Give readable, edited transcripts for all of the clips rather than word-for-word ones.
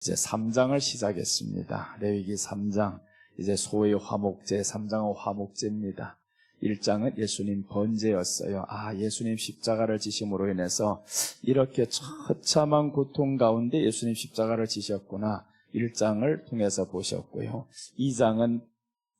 이제 3장을 시작했습니다. 레위기 3장, 이제 소위 화목제, 3장은 화목제입니다. 1장은 예수님 번제였어요. 예수님 십자가를 지심으로 인해서 이렇게 처참한 고통 가운데 예수님 십자가를 지셨구나. 1장을 통해서 보셨고요. 2장은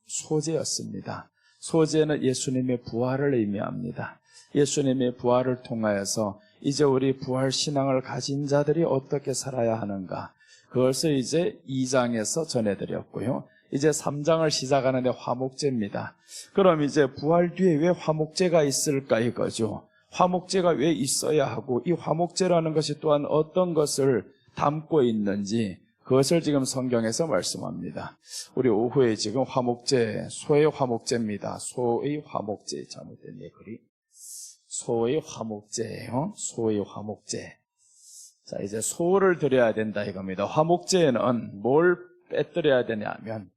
소제였습니다. 소제는 예수님의 부활을 의미합니다. 예수님의 부활을 통하여서 이제 우리 부활 신앙을 가진 자들이 어떻게 살아야 하는가, 그것을 이제 2장에서 전해드렸고요. 이제 3장을 시작하는데 화목제입니다. 그럼 이제 부활 뒤에 왜 화목제가 있을까 이거죠. 화목제가 왜 있어야 하고, 이 화목제라는 것이 또한 어떤 것을 담고 있는지, 그것을 지금 성경에서 말씀합니다. 우리 오후에 지금 화목제, 소의 화목제입니다. 소의 화목제, 잘못됐네 글이. 소의 화목제예요. 소의 화목제. 자, 이제 소를 드려야 된다 이겁니다. 화목제에는 뭘 빼뜨려야 되냐면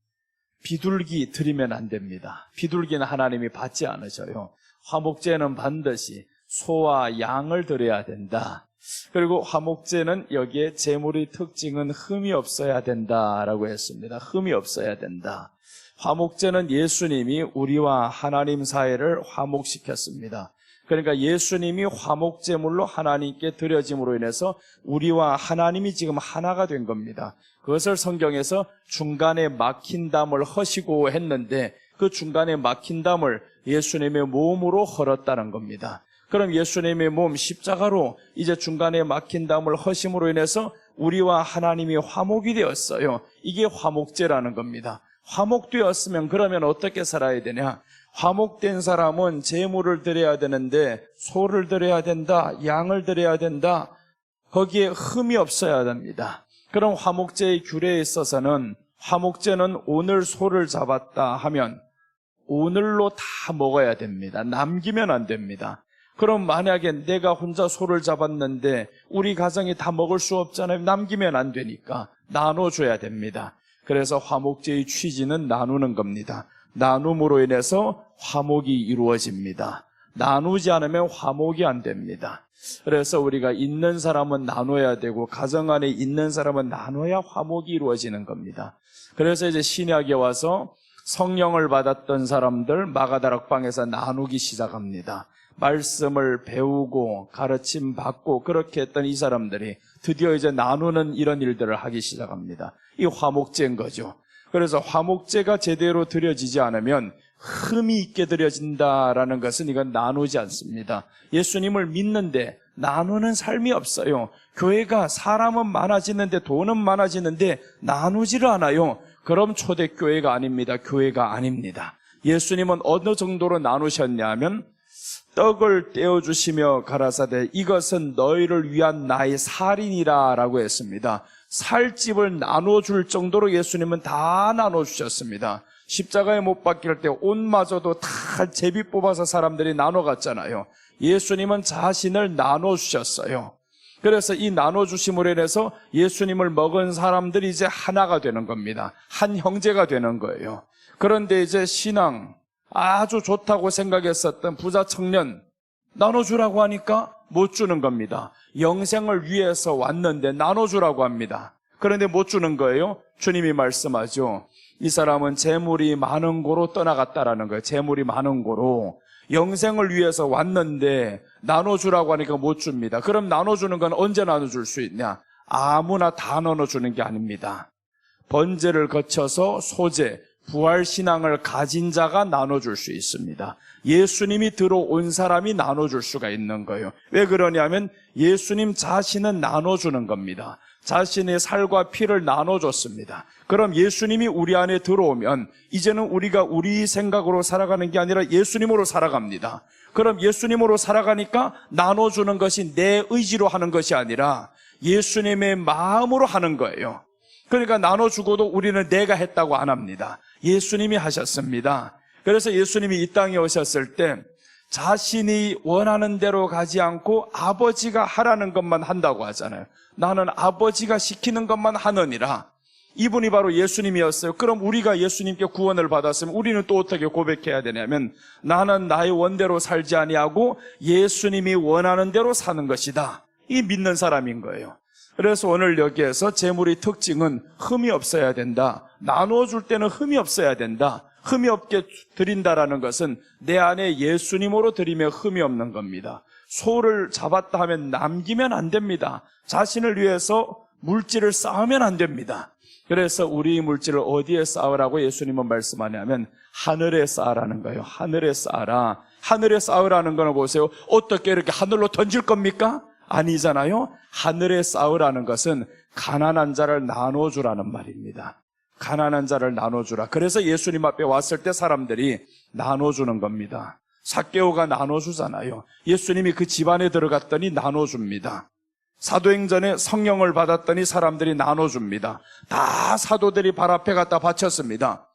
비둘기 드리면 안 됩니다. 비둘기는 하나님이 받지 않으셔요. 화목제는 반드시 소와 양을 드려야 된다. 그리고 화목제는 여기에 제물의 특징은 흠이 없어야 된다라고 했습니다. 흠이 없어야 된다. 화목제는 예수님이 우리와 하나님 사이를 화목시켰습니다. 그러니까 예수님이 화목제물로 하나님께 드려짐으로 인해서 우리와 하나님이 지금 하나가 된 겁니다. 그것을 성경에서 중간에 막힌 담을 허시고 했는데, 그 중간에 막힌 담을 예수님의 몸으로 헐었다는 겁니다. 그럼 예수님의 몸 십자가로 이제 중간에 막힌 담을 허심으로 인해서 우리와 하나님이 화목이 되었어요. 이게 화목제라는 겁니다. 화목되었으면 그러면 어떻게 살아야 되냐? 화목된 사람은 제물을 드려야 되는데 소를 드려야 된다, 양을 드려야 된다. 거기에 흠이 없어야 됩니다. 그럼 화목제의 규례에 있어서는 화목제는 오늘 소를 잡았다 하면 오늘로 다 먹어야 됩니다. 남기면 안 됩니다. 그럼 만약에 내가 혼자 소를 잡았는데 우리 가정이 다 먹을 수 없잖아요. 남기면 안 되니까 나눠줘야 됩니다. 그래서 화목제의 취지는 나누는 겁니다. 나눔으로 인해서 화목이 이루어집니다. 나누지 않으면 화목이 안 됩니다. 그래서 우리가 있는 사람은 나눠야 되고 가정 안에 있는 사람은 나눠야 화목이 이루어지는 겁니다. 그래서 이제 신약에 와서 성령을 받았던 사람들 마가다락방에서 나누기 시작합니다. 말씀을 배우고 가르침 받고 그렇게 했던 이 사람들이 드디어 이제 나누는 이런 일들을 하기 시작합니다. 이 화목제인 거죠. 그래서 화목제가 제대로 드려지지 않으면 흠이 있게 드려진다라는 것은 이건 나누지 않습니다. 예수님을 믿는데 나누는 삶이 없어요. 교회가 사람은 많아지는데 돈은 많아지는데 나누지를 않아요. 그럼 초대교회가 아닙니다. 교회가 아닙니다. 예수님은 어느 정도로 나누셨냐면 떡을 떼어주시며 가라사대 이것은 너희를 위한 나의 살이니라 라고 했습니다. 살집을 나눠줄 정도로 예수님은 다 나눠주셨습니다. 십자가에 못 박힐 때 옷마저도 다 제비 뽑아서 사람들이 나눠갔잖아요. 예수님은 자신을 나눠주셨어요. 그래서 이 나눠주심으로 인해서 예수님을 먹은 사람들이 이제 하나가 되는 겁니다. 한 형제가 되는 거예요. 그런데 이제 신앙 아주 좋다고 생각했었던 부자 청년 나눠주라고 하니까 못 주는 겁니다. 영생을 위해서 왔는데 나눠주라고 합니다. 그런데 못 주는 거예요. 주님이 말씀하죠. 이 사람은 재물이 많은 고로 떠나갔다라는 거예요. 재물이 많은 고로 영생을 위해서 왔는데 나눠주라고 하니까 못 줍니다. 그럼 나눠주는 건 언제 나눠줄 수 있냐? 아무나 다 나눠주는 게 아닙니다. 번제를 거쳐서 소제, 부활신앙을 가진 자가 나눠줄 수 있습니다. 예수님이 들어온 사람이 나눠줄 수가 있는 거예요. 왜 그러냐면 예수님 자신은 나눠주는 겁니다. 자신의 살과 피를 나눠줬습니다. 그럼 예수님이 우리 안에 들어오면 이제는 우리가 우리 생각으로 살아가는 게 아니라 예수님으로 살아갑니다. 그럼 예수님으로 살아가니까 나눠주는 것이 내 의지로 하는 것이 아니라 예수님의 마음으로 하는 거예요. 그러니까 나눠주고도 우리는 내가 했다고 안 합니다. 예수님이 하셨습니다. 그래서 예수님이 이 땅에 오셨을 때 자신이 원하는 대로 가지 않고 아버지가 하라는 것만 한다고 하잖아요. 나는 아버지가 시키는 것만 하느니라. 이분이 바로 예수님이었어요. 그럼 우리가 예수님께 구원을 받았으면 우리는 또 어떻게 고백해야 되냐면 나는 나의 원대로 살지 아니하고 예수님이 원하는 대로 사는 것이다. 이 믿는 사람인 거예요. 그래서 오늘 여기에서 재물의 특징은 흠이 없어야 된다. 나눠줄 때는 흠이 없어야 된다. 흠이 없게 드린다라는 것은 내 안에 예수님으로 드리며 흠이 없는 겁니다. 소를 잡았다 하면 남기면 안 됩니다. 자신을 위해서 물질을 쌓으면 안 됩니다. 그래서 우리 물질을 어디에 쌓으라고 예수님은 말씀하냐면 하늘에 쌓으라는 거예요. 하늘에 쌓아라. 하늘에 쌓으라는 거는 보세요. 어떻게 이렇게 하늘로 던질 겁니까? 아니잖아요. 하늘에 쌓으라는 것은 가난한 자를 나눠주라는 말입니다. 가난한 자를 나눠주라. 그래서 예수님 앞에 왔을 때 사람들이 나눠주는 겁니다. 삭개오가 나눠주잖아요. 예수님이 그 집안에 들어갔더니 나눠줍니다. 사도행전에 성령을 받았더니 사람들이 나눠줍니다. 다 사도들이 발 앞에 갖다 바쳤습니다.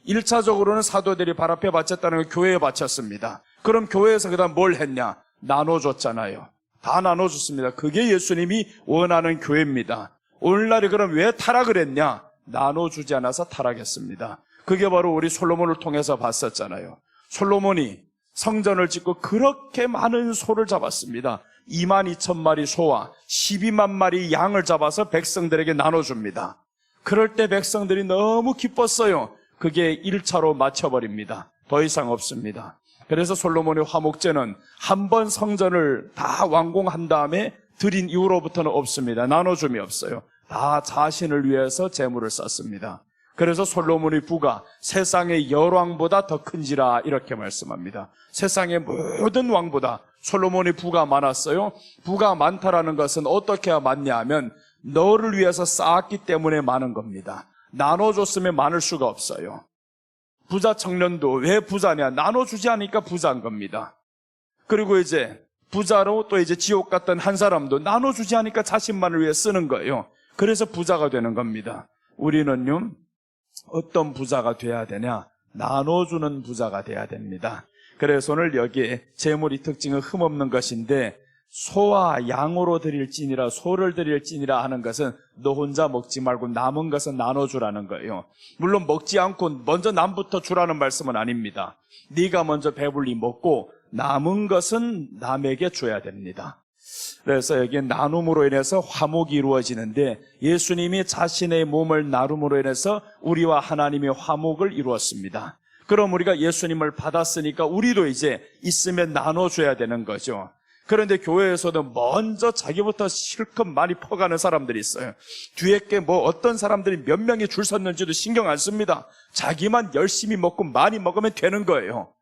1차적으로는 사도들이 발 앞에 바쳤다는 건 교회에 바쳤습니다. 그럼 교회에서 그 다음 뭘 했냐? 나눠줬잖아요. 다 나눠줬습니다. 그게 예수님이 원하는 교회입니다. 오늘날에 그럼 왜 타락을 했냐? 나눠주지 않아서 타락했습니다. 그게 바로 우리 솔로몬을 통해서 봤었잖아요. 솔로몬이 성전을 짓고 그렇게 많은 소를 잡았습니다. 22,000마리 소와 12만 마리 양을 잡아서 백성들에게 나눠줍니다. 그럴 때 백성들이 너무 기뻤어요. 그게 1차로 맞춰버립니다. 더 이상 없습니다. 그래서 솔로몬의 화목제는 한 번 성전을 다 완공한 다음에 드린 이후로부터는 없습니다. 나눠줌이 없어요. 다 자신을 위해서 재물을 썼습니다. 그래서 솔로몬의 부가 세상의 열왕보다 더 큰지라 이렇게 말씀합니다. 세상의 모든 왕보다 솔로몬의 부가 많았어요. 부가 많다라는 것은 어떻게 해야 많냐 하면 너를 위해서 쌓았기 때문에 많은 겁니다. 나눠줬으면 많을 수가 없어요. 부자 청년도 왜 부자냐? 나눠주지 않으니까 부자인 겁니다. 그리고 이제 부자로 또 이제 지옥 갔던 한 사람도 나눠주지 않으니까 자신만을 위해 쓰는 거예요. 그래서 부자가 되는 겁니다. 우리는요, 어떤 부자가 돼야 되냐? 나눠주는 부자가 돼야 됩니다. 그래서 오늘 여기에 재물의 특징은 흠없는 것인데 소와 양으로 드릴지니라, 소를 드릴지니라 하는 것은 너 혼자 먹지 말고 남은 것은 나눠주라는 거예요. 물론 먹지 않고 먼저 남부터 주라는 말씀은 아닙니다. 네가 먼저 배불리 먹고 남은 것은 남에게 줘야 됩니다. 그래서 여기에 나눔으로 인해서 화목이 이루어지는데 예수님이 자신의 몸을 나눔으로 인해서 우리와 하나님의 화목을 이루었습니다. 그럼 우리가 예수님을 받았으니까 우리도 이제 있으면 나눠줘야 되는 거죠. 그런데 교회에서도 먼저 자기부터 실컷 많이 퍼가는 사람들이 있어요. 뒤에 게 뭐 어떤 사람들이 몇 명이 줄 섰는지도 신경 안 씁니다. 자기만 열심히 먹고 많이 먹으면 되는 거예요.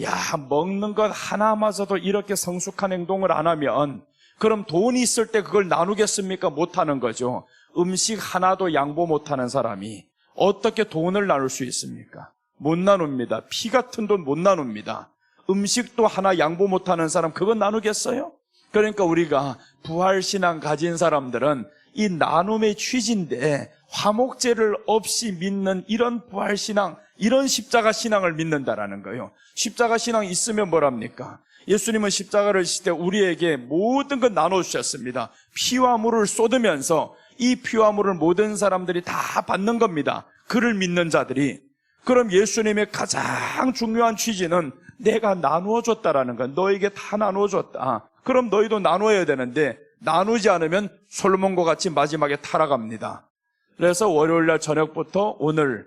야, 먹는 것 하나마저도 이렇게 성숙한 행동을 안 하면 그럼 돈이 있을 때 그걸 나누겠습니까? 못하는 거죠. 음식 하나도 양보 못하는 사람이 어떻게 돈을 나눌 수 있습니까? 못 나눕니다. 피 같은 돈 못 나눕니다. 음식도 하나 양보 못하는 사람 그건 나누겠어요? 그러니까 우리가 부활신앙 가진 사람들은 이 나눔의 취지인데 화목제를 없이 믿는 이런 부활신앙, 이런 십자가 신앙을 믿는다라는 거예요. 십자가 신앙이 있으면 뭐랍니까? 예수님은 십자가를 지실 때 우리에게 모든 걸 나눠주셨습니다. 피와 물을 쏟으면서 이 피와 물을 모든 사람들이 다 받는 겁니다. 그를 믿는 자들이. 그럼 예수님의 가장 중요한 취지는 내가 나누어 줬다라는 건 너에게 다 나누어 줬다. 그럼 너희도 나눠야 되는데 나누지 않으면 솔로몬과 같이 마지막에 타락합니다. 그래서 월요일날 저녁부터 오늘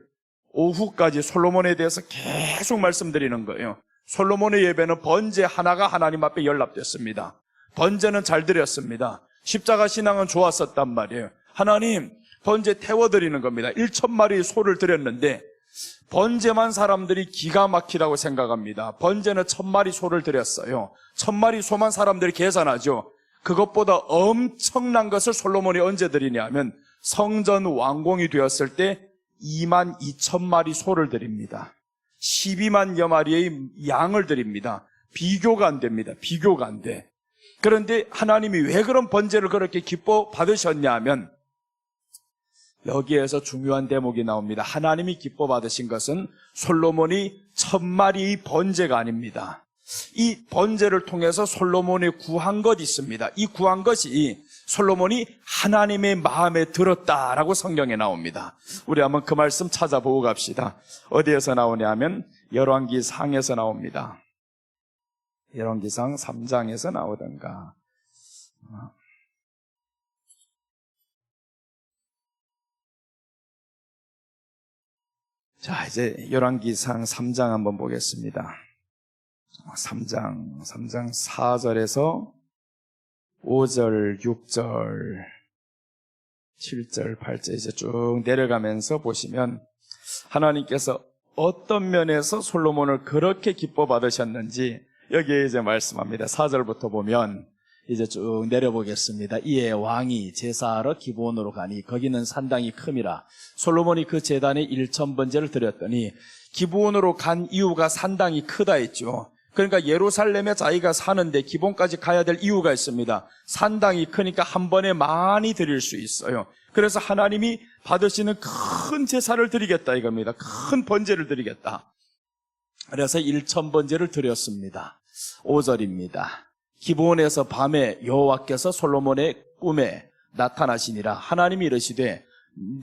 오후까지 솔로몬에 대해서 계속 말씀드리는 거예요. 솔로몬의 예배는 번제 하나가 하나님 앞에 연락됐습니다. 번제는 잘 드렸습니다. 십자가 신앙은 좋았었단 말이에요. 하나님, 번제 태워드리는 겁니다. 1,000마리 소를 드렸는데 번제만 사람들이 기가 막히다고 생각합니다. 번제는 1,000마리 소를 드렸어요. 1,000마리 소만 사람들이 계산하죠. 그것보다 엄청난 것을 솔로몬이 언제 드리냐면 성전 완공이 되었을 때 22,000마리 소를 드립니다. 12만여 마리의 양을 드립니다. 비교가 안 됩니다. 비교가 안 돼. 그런데 하나님이 왜 그런 번제를 그렇게 기뻐 받으셨냐 하면 여기에서 중요한 대목이 나옵니다. 하나님이 기뻐 받으신 것은 솔로몬이 1,000마리의 번제가 아닙니다. 이 번제를 통해서 솔로몬이 구한 것이 있습니다. 이 구한 것이 솔로몬이 하나님의 마음에 들었다라고 성경에 나옵니다. 우리 한번 그 말씀 찾아보고 갑시다. 어디에서 나오냐면 열왕기상에서 나옵니다. 열왕기상 3장에서 나오던가. 자, 이제 열왕기상 3장 한번 보겠습니다. 3장 4절에서 5절, 6절, 7절, 8절 이제 쭉 내려가면서 보시면 하나님께서 어떤 면에서 솔로몬을 그렇게 기뻐 받으셨는지 여기에 이제 말씀합니다. 4절부터 보면 이제 쭉 내려보겠습니다. 이에 왕이 제사하러 기브온으로 가니 거기는 산당이 큼이라. 솔로몬이 그 제단에 1000번제를 드렸더니 기브온으로 간 이유가 산당이 크다 했죠. 그러니까 예루살렘에 자기가 사는데 기본까지 가야 될 이유가 있습니다. 산당이 크니까 한 번에 많이 드릴 수 있어요. 그래서 하나님이 받으시는 큰 제사를 드리겠다 이겁니다. 큰 번제를 드리겠다. 그래서 1000번제를 드렸습니다. 5절입니다. 기브온에서 밤에 여호와께서 솔로몬의 꿈에 나타나시니라. 하나님이 이르시되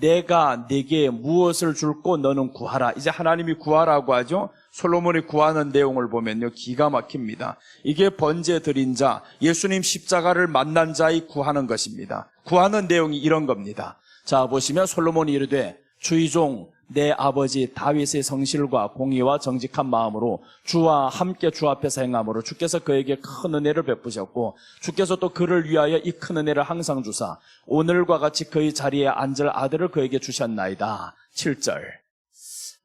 내가 네게 무엇을 줄고 너는 구하라. 이제 하나님이 구하라고 하죠. 솔로몬이 구하는 내용을 보면요 기가 막힙니다. 이게 번제 드린 자, 예수님 십자가를 만난 자의 구하는 것입니다. 구하는 내용이 이런 겁니다. 자 보시면 솔로몬이 이르되 주의 종 내 아버지 다윗의 성실과 공의와 정직한 마음으로 주와 함께 주 앞에서 행함으로 주께서 그에게 큰 은혜를 베푸셨고 주께서 또 그를 위하여 이 큰 은혜를 항상 주사 오늘과 같이 그의 자리에 앉을 아들을 그에게 주셨나이다. 7절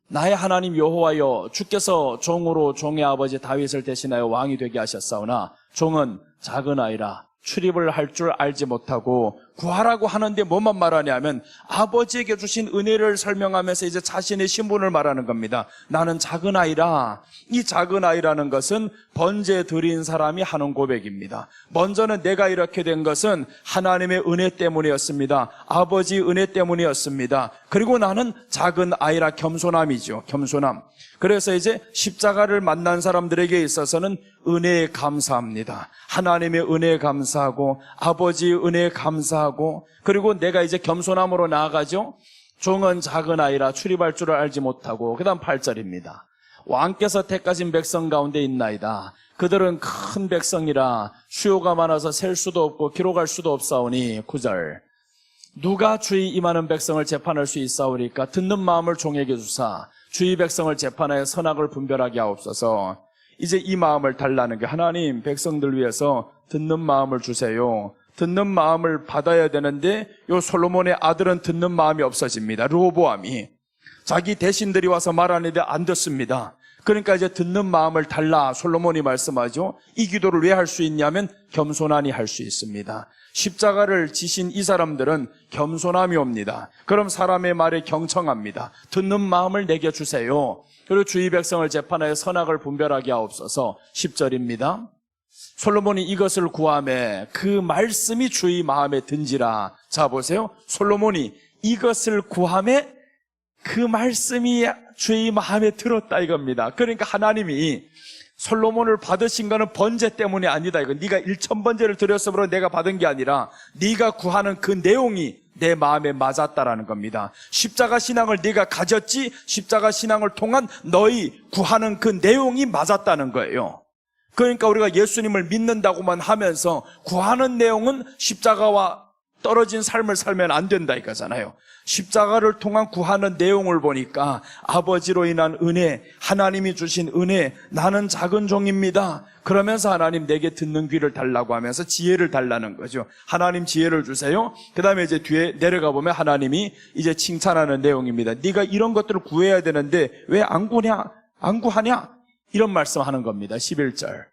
나의 하나님 여호와여 주께서 종으로 종의 아버지 다윗을 대신하여 왕이 되게 하셨사오나 종은 작은 아이라 출입을 할 줄 알지 못하고 구하라고 하는데 뭐만 말하냐면 아버지에게 주신 은혜를 설명하면서 이제 자신의 신분을 말하는 겁니다. 나는 작은 아이라. 이 작은 아이라는 것은 번제 드린 사람이 하는 고백입니다. 먼저는 내가 이렇게 된 것은 하나님의 은혜 때문이었습니다. 아버지 은혜 때문이었습니다. 그리고 나는 작은 아이라. 겸손함이죠. 겸손함. 그래서 이제 십자가를 만난 사람들에게 있어서는 은혜에 감사합니다. 하나님의 은혜에 감사하고 아버지의 은혜에 감사하고 그리고 내가 이제 겸손함으로 나아가죠. 종은 작은 아이라 출입할 줄을 알지 못하고 그 다음 8절입니다. 왕께서 택하신 백성 가운데 있나이다. 그들은 큰 백성이라 수요가 많아서 셀 수도 없고 기록할 수도 없사오니 9절 누가 주의 이 많은 백성을 재판할 수 있사오리까 듣는 마음을 종에게 주사 주의 백성을 재판하여 선악을 분별하게 하옵소서. 이제 이 마음을 달라는 게 하나님 백성들 위해서 듣는 마음을 주세요. 듣는 마음을 받아야 되는데 요 솔로몬의 아들은 듣는 마음이 없어집니다. 르호보암이 자기 대신들이 와서 말하는데 안 듣습니다. 그러니까 이제 듣는 마음을 달라 솔로몬이 말씀하죠. 이 기도를 왜 할 수 있냐면 겸손하니 할 수 있습니다. 십자가를 지신 이 사람들은 겸손함이 옵니다. 그럼 사람의 말에 경청합니다. 듣는 마음을 내게 주세요. 그리고 주의 백성을 재판하여 선악을 분별하게 하옵소서. 10절입니다. 솔로몬이 이것을 구하매 그 말씀이 주의 마음에 든지라. 자 보세요. 솔로몬이 이것을 구하매 그 말씀이 주의 마음에 들었다 이겁니다. 그러니까 하나님이 솔로몬을 받으신 거는 번제 때문이 아니다. 이거 네가 1000번제를 드렸으므로 내가 받은 게 아니라 네가 구하는 그 내용이 내 마음에 맞았다라는 겁니다. 십자가 신앙을 네가 가졌지 십자가 신앙을 통한 너희 구하는 그 내용이 맞았다는 거예요. 그러니까 우리가 예수님을 믿는다고만 하면서 구하는 내용은 십자가와 떨어진 삶을 살면 안 된다 이거잖아요. 십자가를 통한 구하는 내용을 보니까 아버지로 인한 은혜, 하나님이 주신 은혜, 나는 작은 종입니다. 그러면서 하나님 내게 듣는 귀를 달라고 하면서 지혜를 달라는 거죠. 하나님 지혜를 주세요. 그 다음에 이제 뒤에 내려가 보면 하나님이 이제 칭찬하는 내용입니다. 네가 이런 것들을 구해야 되는데 왜 안 구하냐? 이런 말씀하는 겁니다. 11절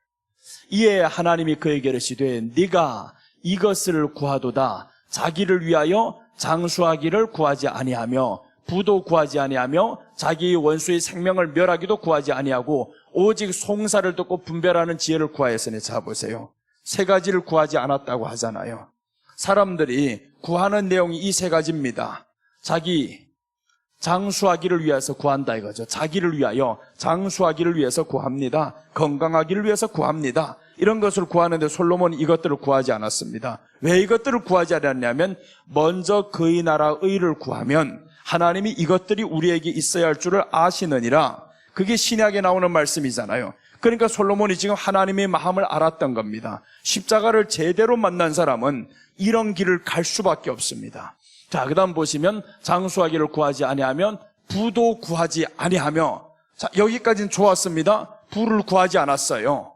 이에 하나님이 그에게 이르시되 네가 이것을 구하도다. 자기를 위하여 장수하기를 구하지 아니하며 부도 구하지 아니하며 자기의 원수의 생명을 멸하기도 구하지 아니하고 오직 송사를 듣고 분별하는 지혜를 구하였으니. 자 보세요. 세 가지를 구하지 않았다고 하잖아요. 사람들이 구하는 내용이 이 세 가지입니다. 자기 장수하기를 위해서 구한다 이거죠. 자기를 위하여 장수하기를 위해서 구합니다. 건강하기를 위해서 구합니다. 이런 것을 구하는데 솔로몬이 이것들을 구하지 않았습니다. 왜 이것들을 구하지 않았냐면 먼저 그의 나라 의를 구하면 하나님이 이것들이 우리에게 있어야 할 줄을 아시느니라. 그게 신약에 나오는 말씀이잖아요. 그러니까 솔로몬이 지금 하나님의 마음을 알았던 겁니다. 십자가를 제대로 만난 사람은 이런 길을 갈 수밖에 없습니다. 자, 그 다음 보시면 장수하기를 구하지 아니하면 부도 구하지 아니하며. 자, 여기까지는 좋았습니다. 부를 구하지 않았어요.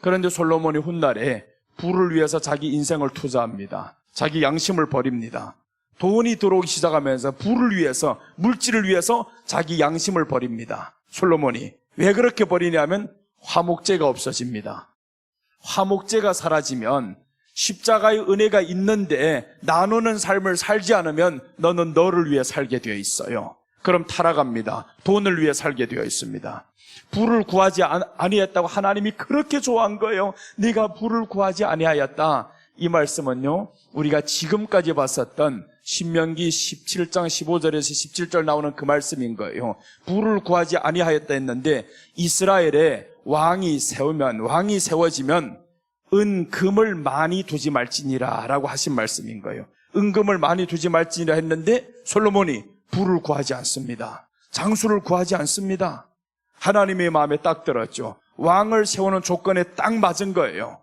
그런데 솔로몬이 훗날에 부를 위해서 자기 인생을 투자합니다. 자기 양심을 버립니다. 돈이 들어오기 시작하면서 부를 위해서, 물질을 위해서 자기 양심을 버립니다. 솔로몬이. 왜 그렇게 버리냐면 화목제가 없어집니다. 화목제가 사라지면 십자가의 은혜가 있는데 나누는 삶을 살지 않으면 너는 너를 위해 살게 되어 있어요. 그럼 타락합니다. 돈을 위해 살게 되어 있습니다. 부를 구하지 아니했다고 하나님이 그렇게 좋아한 거예요. 네가 부를 구하지 아니하였다. 이 말씀은요, 우리가 지금까지 봤었던 신명기 17장 15절에서 17절 나오는 그 말씀인 거예요. 부를 구하지 아니하였다 했는데 이스라엘에 왕이 세워지면 은금을 많이 두지 말지니라 라고 하신 말씀인 거예요. 은금을 많이 두지 말지니라 했는데 솔로몬이 부를 구하지 않습니다. 장수를 구하지 않습니다. 하나님의 마음에 딱 들었죠. 왕을 세우는 조건에 딱 맞은 거예요.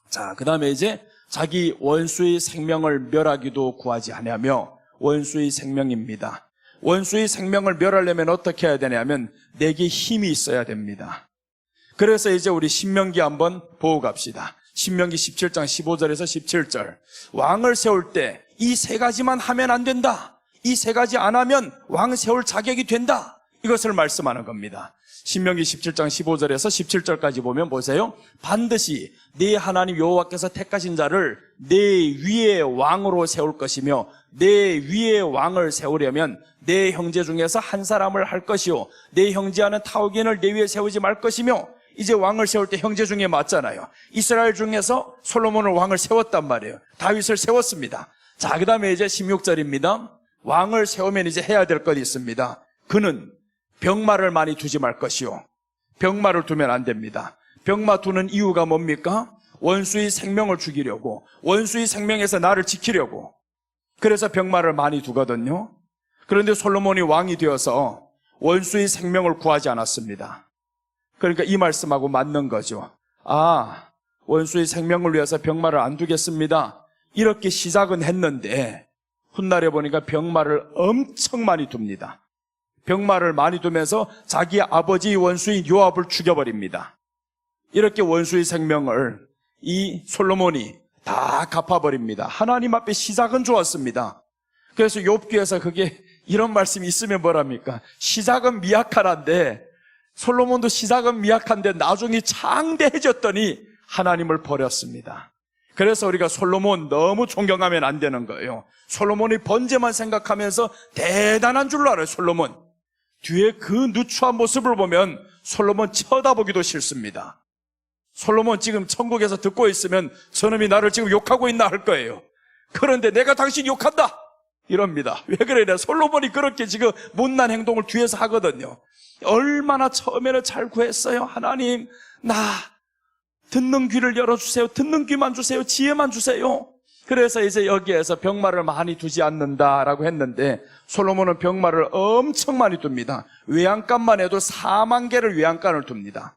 자, 그 다음에 이제 자기 원수의 생명을 멸하기도 구하지 아니하며. 원수의 생명입니다. 원수의 생명을 멸하려면 어떻게 해야 되냐면 내게 힘이 있어야 됩니다. 그래서 이제 우리 신명기 한번 보고 갑시다. 신명기 17장 15절에서 17절. 왕을 세울 때 이 세 가지만 하면 안 된다. 이 세 가지 안 하면 왕 세울 자격이 된다. 이것을 말씀하는 겁니다. 신명기 17장 15절에서 17절까지 보면 보세요. 반드시 네 하나님 여호와께서 택하신 자를 내 위에 왕으로 세울 것이며 내 위에 왕을 세우려면 내 형제 중에서 한 사람을 할 것이요 내 형제하는 타오겐을 내 위에 세우지 말 것이며. 이제 왕을 세울 때 형제 중에 맞잖아요. 이스라엘 중에서 솔로몬을 왕을 세웠단 말이에요. 다윗을 세웠습니다. 자, 그 다음에 이제 16절입니다. 왕을 세우면 이제 해야 될 것이 있습니다. 그는 병마를 많이 두지 말 것이요. 병마를 두면 안 됩니다. 병마 두는 이유가 뭡니까? 원수의 생명을 죽이려고, 원수의 생명에서 나를 지키려고. 그래서 병마를 많이 두거든요. 그런데 솔로몬이 왕이 되어서 원수의 생명을 구하지 않았습니다. 그러니까 이 말씀하고 맞는 거죠. 아, 원수의 생명을 위해서 병마를 안 두겠습니다. 이렇게 시작은 했는데 훗날에 보니까 병마를 엄청 많이 둡니다. 병마를 많이 두면서 자기 아버지 원수인 요압을 죽여버립니다. 이렇게 원수의 생명을 이 솔로몬이 다 갚아버립니다. 하나님 앞에 시작은 좋았습니다. 그래서 욥기에서 그게 이런 말씀이 있으면 뭐랍니까? 시작은 미약하란데 솔로몬도 시작은 미약한데 나중에 창대해졌더니 하나님을 버렸습니다. 그래서 우리가 솔로몬 너무 존경하면 안 되는 거예요. 솔로몬이 번제만 생각하면서 대단한 줄로 알아요. 솔로몬 뒤에 그 누추한 모습을 보면 솔로몬 쳐다보기도 싫습니다. 솔로몬 지금 천국에서 듣고 있으면 저놈이 나를 지금 욕하고 있나 할 거예요. 그런데 내가 당신 욕한다 이럽니다. 왜 그래? 솔로몬이 그렇게 지금 못난 행동을 뒤에서 하거든요. 얼마나 처음에는 잘 구했어요. 하나님, 나 듣는 귀를 열어주세요. 듣는 귀만 주세요. 지혜만 주세요. 그래서 이제 여기에서 병마를 많이 두지 않는다라고 했는데 솔로몬은 병마를 엄청 많이 둡니다. 외양간만 해도 4만 개를 외양간을 둡니다.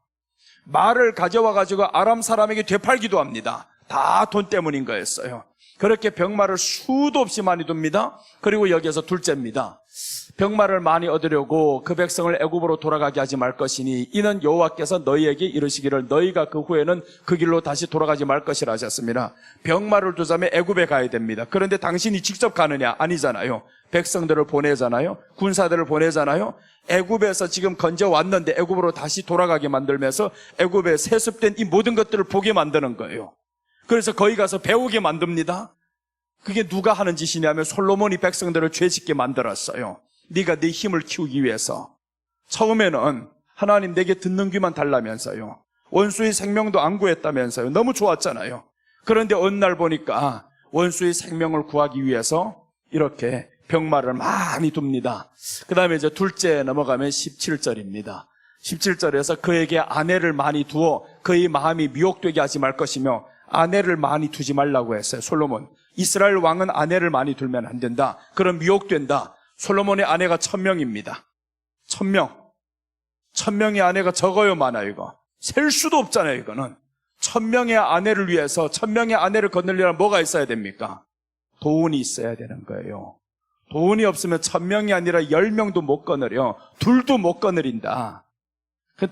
말을 가져와가지고 아람 사람에게 되팔기도 합니다. 다 돈 때문인 거였어요. 그렇게 병마를 수도 없이 많이 둡니다. 그리고 여기에서 둘째입니다. 병마를 많이 얻으려고 그 백성을 애굽으로 돌아가게 하지 말 것이니 이는 여호와께서 너희에게 이르시기를 너희가 그 후에는 그 길로 다시 돌아가지 말 것이라 하셨습니다. 병마를 두자면 애굽에 가야 됩니다. 그런데 당신이 직접 가느냐? 아니잖아요. 백성들을 보내잖아요. 군사들을 보내잖아요. 애굽에서 지금 건져왔는데 애굽으로 다시 돌아가게 만들면서 애굽에 세습된 이 모든 것들을 보게 만드는 거예요. 그래서 거기 가서 배우게 만듭니다. 그게 누가 하는 짓이냐면 솔로몬이 백성들을 죄짓게 만들었어요. 네가 네 힘을 키우기 위해서. 처음에는 하나님 내게 듣는 귀만 달라면서요. 원수의 생명도 안 구했다면서요. 너무 좋았잖아요. 그런데 어느 날 보니까 원수의 생명을 구하기 위해서 이렇게 병마를 많이 둡니다. 그 다음에 이제 둘째 넘어가면 17절입니다. 17절에서 그에게 아내를 많이 두어 그의 마음이 미혹되게 하지 말 것이며 아내를 많이 두지 말라고 했어요. 솔로몬. 이스라엘 왕은 아내를 많이 두면 안 된다. 그럼 미혹된다. 솔로몬의 아내가 1000명입니다. 1000명. 1000명의 아내가 적어요, 많아요, 이거? 셀 수도 없잖아요, 이거는. 1000명의 아내를 위해서 1000명의 아내를 거느리려면 뭐가 있어야 됩니까? 돈이 있어야 되는 거예요. 돈이 없으면 1000명이 아니라 10명도 못 거느려. 둘도 못 거느린다.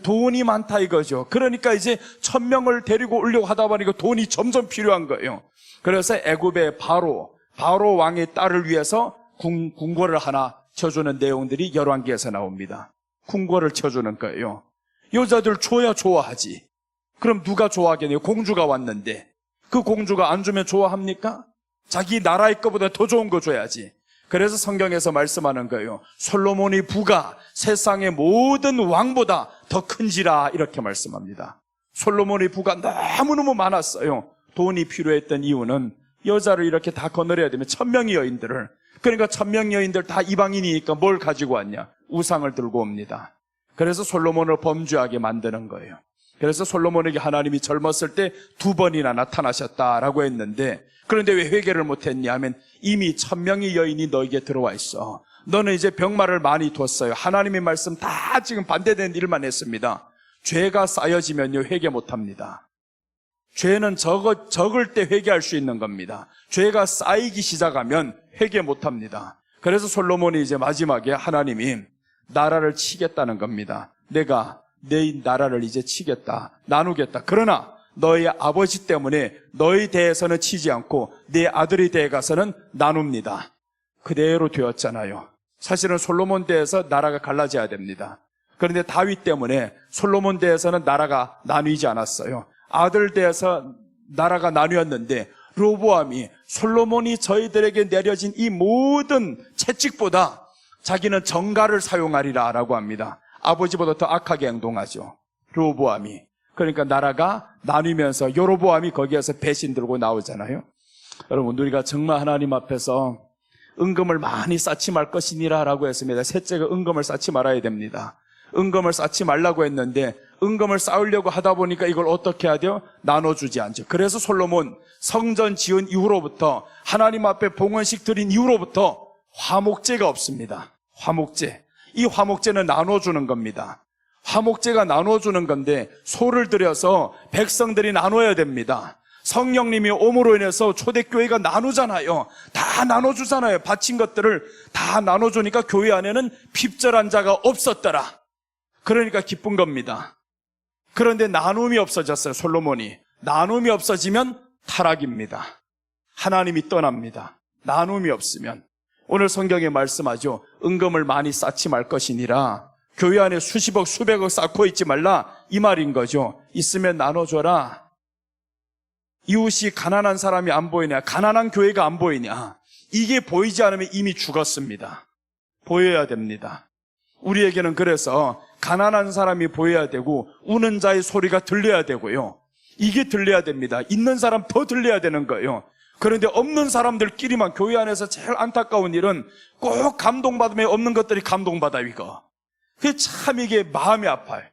돈이 많다 이거죠. 그러니까 이제 1000명을 데리고 오려고 하다 보니까 돈이 점점 필요한 거예요. 그래서 애굽의 바로 왕의 딸을 위해서 궁궐을 하나 쳐주는 내용들이 열왕기에서 나옵니다. 궁궐을 쳐주는 거예요. 여자들 줘야 좋아하지. 그럼 누가 좋아하겠네요? 공주가 왔는데 그 공주가 안 주면 좋아합니까? 자기 나라의 것보다 더 좋은 거 줘야지. 그래서 성경에서 말씀하는 거예요. 솔로몬의 부가 세상의 모든 왕보다 더 큰지라 이렇게 말씀합니다. 솔로몬의 부가 너무너무 많았어요. 돈이 필요했던 이유는 여자를 이렇게 다 거느려야 되면 1000명의 여인들을, 그러니까 1000명의 여인들 다 이방인이니까 뭘 가지고 왔냐? 우상을 들고 옵니다. 그래서 솔로몬을 범죄하게 만드는 거예요. 그래서 솔로몬에게 하나님이 젊었을 때 2번이나 나타나셨다라고 했는데, 그런데 왜 회개를 못했냐 하면 이미 1000명의 여인이 너에게 들어와 있어. 너는 이제 병마를 많이 뒀어요. 하나님의 말씀 다 지금 반대되는 일만 했습니다. 죄가 쌓여지면요 회개 못합니다. 죄는 적을 때 회개할 수 있는 겁니다. 죄가 쌓이기 시작하면 회개 못합니다. 그래서 솔로몬이 이제 마지막에 하나님이 나라를 치겠다는 겁니다. 내가 내 나라를 이제 치겠다, 나누겠다. 그러나 너희 아버지 때문에 너희 대에서는 치지 않고 내 아들의 대에 가서는 나눕니다. 그대로 되었잖아요. 사실은 솔로몬 대에서 나라가 갈라져야 됩니다. 그런데 다윗 때문에 솔로몬 대에서는 나라가 나뉘지 않았어요. 아들 대에서 나라가 나뉘었는데 르호보암이 솔로몬이 저희들에게 내려진 이 모든 채찍보다 자기는 정갈을 사용하리라 라고 합니다. 아버지보다 더 악하게 행동하죠, 르호보암이. 그러니까 나라가 나뉘면서 여로보암이 거기에서 배신 들고 나오잖아요. 여러분, 우리가 정말 하나님 앞에서 은금을 많이 쌓지 말 것이니라 라고 했습니다. 셋째가 은금을 쌓지 말아야 됩니다. 은금을 쌓지 말라고 했는데 은금을 쌓으려고 하다 보니까 이걸 어떻게 해야 돼요? 나눠주지 않죠. 그래서 솔로몬 성전 지은 이후로부터, 하나님 앞에 봉헌식 드린 이후로부터 화목제가 없습니다. 화목제. 이 화목제는 나눠주는 겁니다. 화목제가 나눠주는 건데 소를 들여서 백성들이 나눠야 됩니다. 성령님이 옴으로 인해서 초대교회가 나누잖아요. 다 나눠주잖아요. 바친 것들을 다 나눠주니까 교회 안에는 핍절한 자가 없었더라. 그러니까 기쁜 겁니다. 그런데 나눔이 없어졌어요, 솔로몬이. 나눔이 없어지면 타락입니다. 하나님이 떠납니다. 나눔이 없으면. 오늘 성경에 말씀하죠. 은금을 많이 쌓지 말 것이니라. 교회 안에 수십억 수백억 쌓고 있지 말라, 이 말인 거죠. 있으면 나눠줘라. 이웃이 가난한 사람이 안 보이냐, 가난한 교회가 안 보이냐, 이게 보이지 않으면 이미 죽었습니다. 보여야 됩니다. 우리에게는 그래서 가난한 사람이 보여야 되고 우는 자의 소리가 들려야 되고요, 이게 들려야 됩니다. 있는 사람 더 들려야 되는 거예요. 그런데 없는 사람들끼리만, 교회 안에서 제일 안타까운 일은 꼭 감동받으면 없는 것들이 감동받아 이거. 그게 참 이게 마음이 아파요.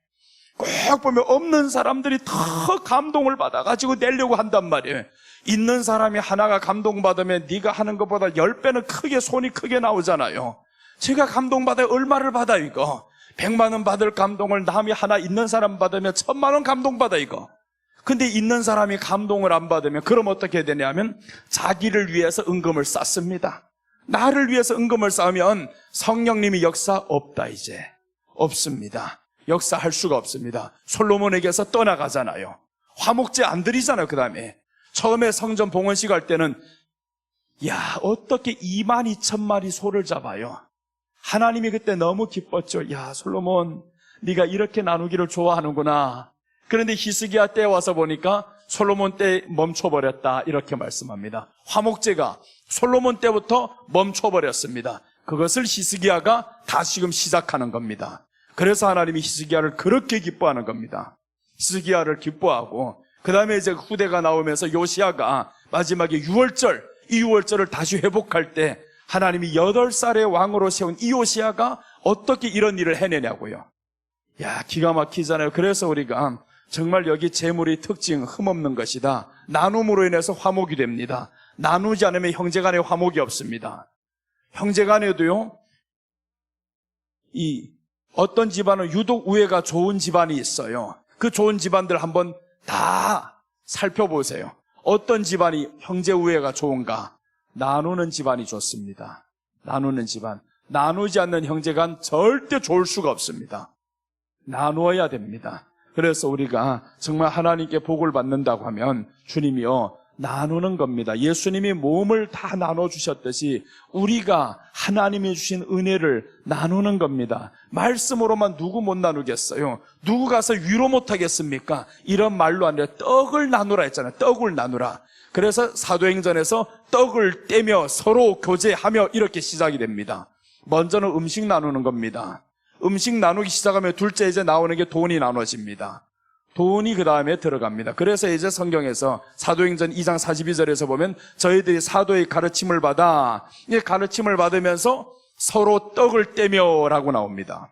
꼭 보면 없는 사람들이 더 감동을 받아가지고 내려고 한단 말이에요. 있는 사람이 하나가 감동받으면 네가 하는 것보다 10배는 크게, 손이 크게 나오잖아요. 제가 감동받아야 얼마를 받아 이거. 100만 원 받을 감동을 남이 하나 있는 사람 받으면 1000만 원 감동받아 이거. 근데 있는 사람이 감동을 안 받으면 그럼 어떻게 되냐면 자기를 위해서 은금을 쌓습니다. 나를 위해서 은금을 쌓으면 성령님이 역사 없다, 이제 없습니다. 역사할 수가 없습니다. 솔로몬에게서 떠나가잖아요. 화목제 안 드리잖아요. 그 다음에 처음에 성전 봉헌식 할 때는 야, 어떻게 22,000마리 소를 잡아요. 하나님이 그때 너무 기뻤죠. 야, 솔로몬 네가 이렇게 나누기를 좋아하는구나. 그런데 히스기야 때 와서 보니까 솔로몬 때 멈춰버렸다, 이렇게 말씀합니다. 화목제가 솔로몬 때부터 멈춰버렸습니다. 그것을 히스기야가 다시금 시작하는 겁니다. 그래서 하나님이 히스기야를 그렇게 기뻐하는 겁니다. 히스기야를 기뻐하고 그 다음에 이제 후대가 나오면서 요시야가 마지막에 유월절, 이 유월절을 다시 회복할 때 하나님이 8살의 왕으로 세운 이 요시야가 어떻게 이런 일을 해내냐고요. 야, 기가 막히잖아요. 그래서 우리가 정말 여기 재물의 특징 흠없는 것이다. 나눔으로 인해서 화목이 됩니다. 나누지 않으면 형제간에 화목이 없습니다. 형제간에도요, 이 어떤 집안은 유독 우애가 좋은 집안이 있어요. 그 좋은 집안들 한번 다 살펴보세요. 어떤 집안이 형제 우애가 좋은가? 나누는 집안이 좋습니다. 나누는 집안, 나누지 않는 형제간 절대 좋을 수가 없습니다. 나누어야 됩니다. 그래서 우리가 정말 하나님께 복을 받는다고 하면 주님이요 나누는 겁니다. 예수님이 몸을 다 나눠주셨듯이 우리가 하나님이 주신 은혜를 나누는 겁니다. 말씀으로만 누구 못 나누겠어요? 누구 가서 위로 못 하겠습니까? 이런 말로 아니라 떡을 나누라 했잖아요. 떡을 나누라. 그래서 사도행전에서 떡을 떼며 서로 교제하며 이렇게 시작이 됩니다. 먼저는 음식 나누는 겁니다. 음식 나누기 시작하면 둘째 이제 나오는 게 돈이 나눠집니다. 돈이 그 다음에 들어갑니다. 그래서 이제 성경에서 사도행전 2장 42절에서 보면 저희들이 사도의 가르침을 받아, 이 가르침을 받으면서 서로 떡을 떼며 라고 나옵니다.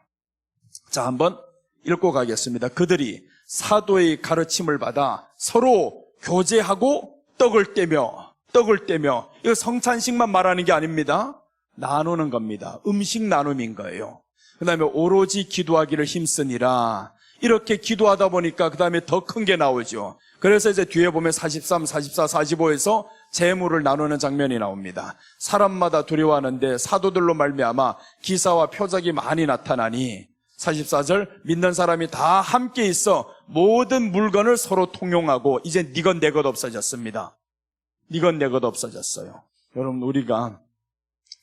자, 한번 읽고 가겠습니다. 그들이 사도의 가르침을 받아 서로 교제하고 떡을 떼며. 이거 성찬식만 말하는 게 아닙니다. 나누는 겁니다. 음식 나눔인 거예요. 그 다음에 오로지 기도하기를 힘쓰니라. 이렇게 기도하다 보니까 그 다음에 더 큰 게 나오죠. 그래서 이제 뒤에 보면 43, 44, 45에서 재물을 나누는 장면이 나옵니다. 사람마다 두려워하는데 사도들로 말미암아 기사와 표적이 많이 나타나니 44절 믿는 사람이 다 함께 있어 모든 물건을 서로 통용하고 이제 네 것 내 것 없어졌습니다. 네 것 내 것 없어졌어요. 여러분 우리가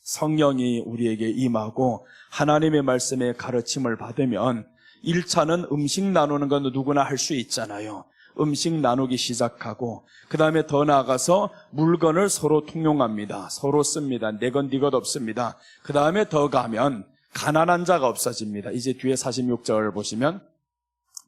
성령이 우리에게 임하고 하나님의 말씀에 가르침을 받으면 1차는 음식 나누는 건 누구나 할 수 있잖아요. 음식 나누기 시작하고 그 다음에 더 나아가서 물건을 서로 통용합니다. 서로 씁니다. 내 건 네 것 없습니다. 그 다음에 더 가면 가난한 자가 없어집니다. 이제 뒤에 46절 보시면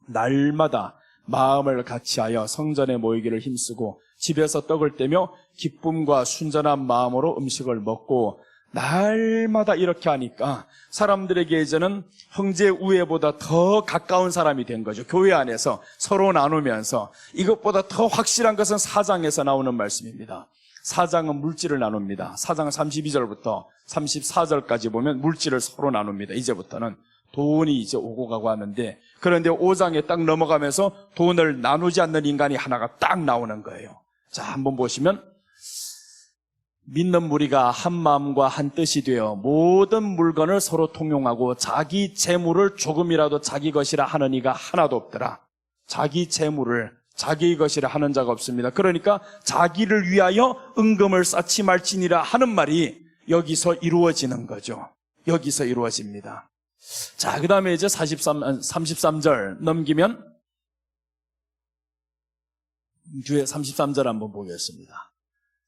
날마다 마음을 같이하여 성전에 모이기를 힘쓰고 집에서 떡을 떼며 기쁨과 순전한 마음으로 음식을 먹고 날마다 이렇게 하니까 사람들에게 이제는 형제 우애보다 더 가까운 사람이 된 거죠. 교회 안에서 서로 나누면서. 이것보다 더 확실한 것은 4장에서 나오는 말씀입니다. 4장은 물질을 나눕니다. 4장 32절부터 34절까지 보면 물질을 서로 나눕니다. 이제부터는 돈이 이제 오고 가고 하는데, 그런데 5장에 딱 넘어가면서 돈을 나누지 않는 인간이 하나가 딱 나오는 거예요. 자, 한번 보시면 믿는 무리가 한 마음과 한 뜻이 되어 모든 물건을 서로 통용하고 자기 재물을 조금이라도 자기 것이라 하는 이가 하나도 없더라. 자기 재물을 자기 것이라 하는 자가 없습니다. 그러니까 자기를 위하여 은금을 쌓지 말지니라 하는 말이 여기서 이루어지는 거죠. 여기서 이루어집니다. 자, 그 다음에 이제 33절 넘기면 뒤에 33절 한번 보겠습니다.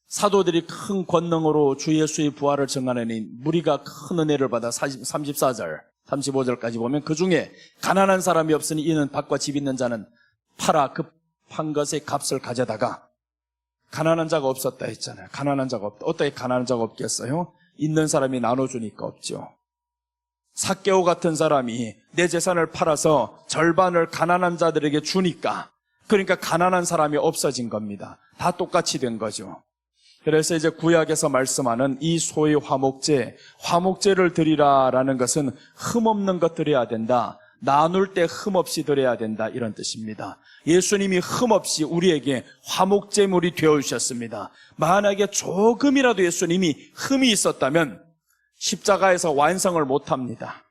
사도들이 큰 권능으로 주 예수의 부활을 증언하니 무리가 큰 은혜를 받아 34절, 35절까지 보면 그 중에 가난한 사람이 없으니 이는 밭과 집 있는 자는 팔아 급한 것의 값을 가져다가. 가난한 자가 없었다 했잖아요. 가난한 자가 없다. 어떻게 가난한 자가 없겠어요? 있는 사람이 나눠주니까 없죠. 삭개오 같은 사람이 내 재산을 팔아서 절반을 가난한 자들에게 주니까, 그러니까 가난한 사람이 없어진 겁니다. 다 똑같이 된 거죠. 그래서 이제 구약에서 말씀하는 이 소위 화목제를 드리라라는 것은 흠없는 것 드려야 된다. 나눌 때 흠없이 드려야 된다. 이런 뜻입니다. 예수님이 흠없이 우리에게 화목제물이 되어주셨습니다. 만약에 조금이라도 예수님이 흠이 있었다면 십자가에서 완성을 못합니다.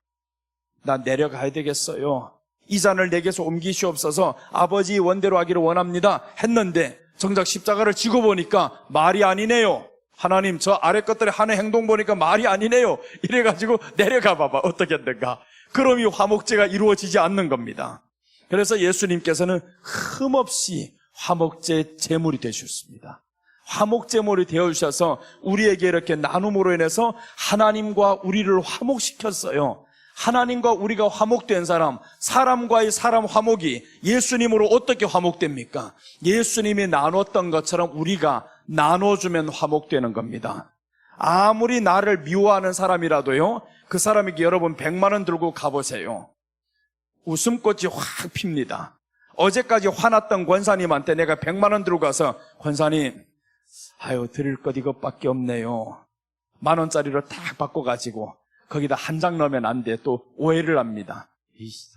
나 내려가야 되겠어요. 이 잔을 내게서 옮기시옵소서, 아버지 원대로 하기를 원합니다 했는데 정작 십자가를 지고 보니까 말이 아니네요. 하나님, 저 아래 것들의 하는 행동 보니까 말이 아니네요. 이래가지고 내려가 봐봐. 어떻게 된가. 그럼 이 화목제가 이루어지지 않는 겁니다. 그래서 예수님께서는 흠없이 화목제 제물이 되셨습니다. 화목제물이 되어주셔서 우리에게 이렇게 나눔으로 인해서 하나님과 우리를 화목시켰어요. 하나님과 우리가 화목된 사람, 사람과의 사람 화목이 예수님으로 어떻게 화목됩니까? 예수님이 나눴던 것처럼 우리가 나눠주면 화목되는 겁니다. 아무리 나를 미워하는 사람이라도요, 그 사람에게 여러분 100만 원 들고 가보세요. 웃음꽃이 확 핍니다. 어제까지 화났던 권사님한테 내가 100만 원 들고 가서, 권사님, 아유, 드릴 것 이것밖에 없네요. 10,000원짜리로 딱 바꿔가지고 거기다 한 장 넣으면 안 돼. 또 오해를 합니다.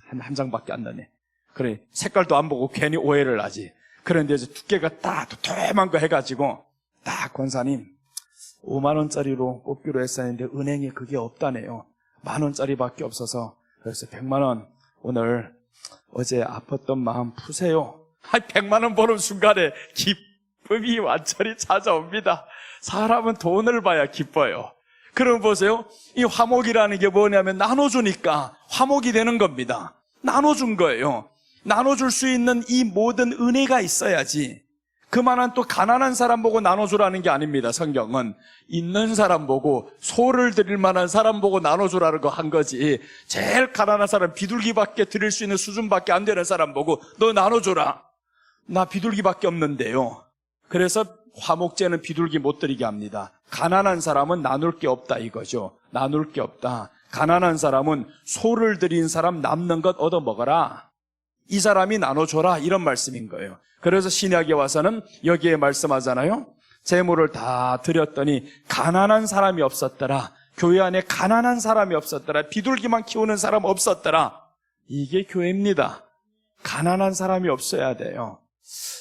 한 장밖에 안 나네. 그래, 색깔도 안 보고 괜히 오해를 하지. 그런데 이제 두께가 딱 도톰한 거 해가지고 딱, 권사님, 5만 원짜리로 뽑기로 했었는데 은행에 그게 없다네요. 10,000원짜리밖에 없어서. 그래서 100만 원 오늘 어제 아팠던 마음 푸세요. 100만 원 버는 순간에 기쁨이 완전히 찾아옵니다. 사람은 돈을 봐야 기뻐요. 그럼 보세요. 이 화목이라는 게 뭐냐면 나눠주니까 화목이 되는 겁니다. 나눠준 거예요. 나눠줄 수 있는 이 모든 은혜가 있어야지. 그만한 또 가난한 사람 보고 나눠주라는 게 아닙니다. 성경은 있는 사람 보고 소를 드릴 만한 사람 보고 나눠주라는 거 한 거지. 제일 가난한 사람, 비둘기밖에 드릴 수 있는 수준밖에 안 되는 사람 보고 너 나눠줘라. 나 비둘기밖에 없는데요. 그래서 화목제는 비둘기 못 드리게 합니다. 가난한 사람은 나눌 게 없다 이거죠. 나눌 게 없다. 가난한 사람은 소를 드린 사람 남는 것 얻어 먹어라. 이 사람이 나눠줘라 이런 말씀인 거예요. 그래서 신약에 와서는 여기에 말씀하잖아요. 재물을 다 드렸더니 가난한 사람이 없었더라. 교회 안에 가난한 사람이 없었더라. 비둘기만 키우는 사람 없었더라. 이게 교회입니다. 가난한 사람이 없어야 돼요.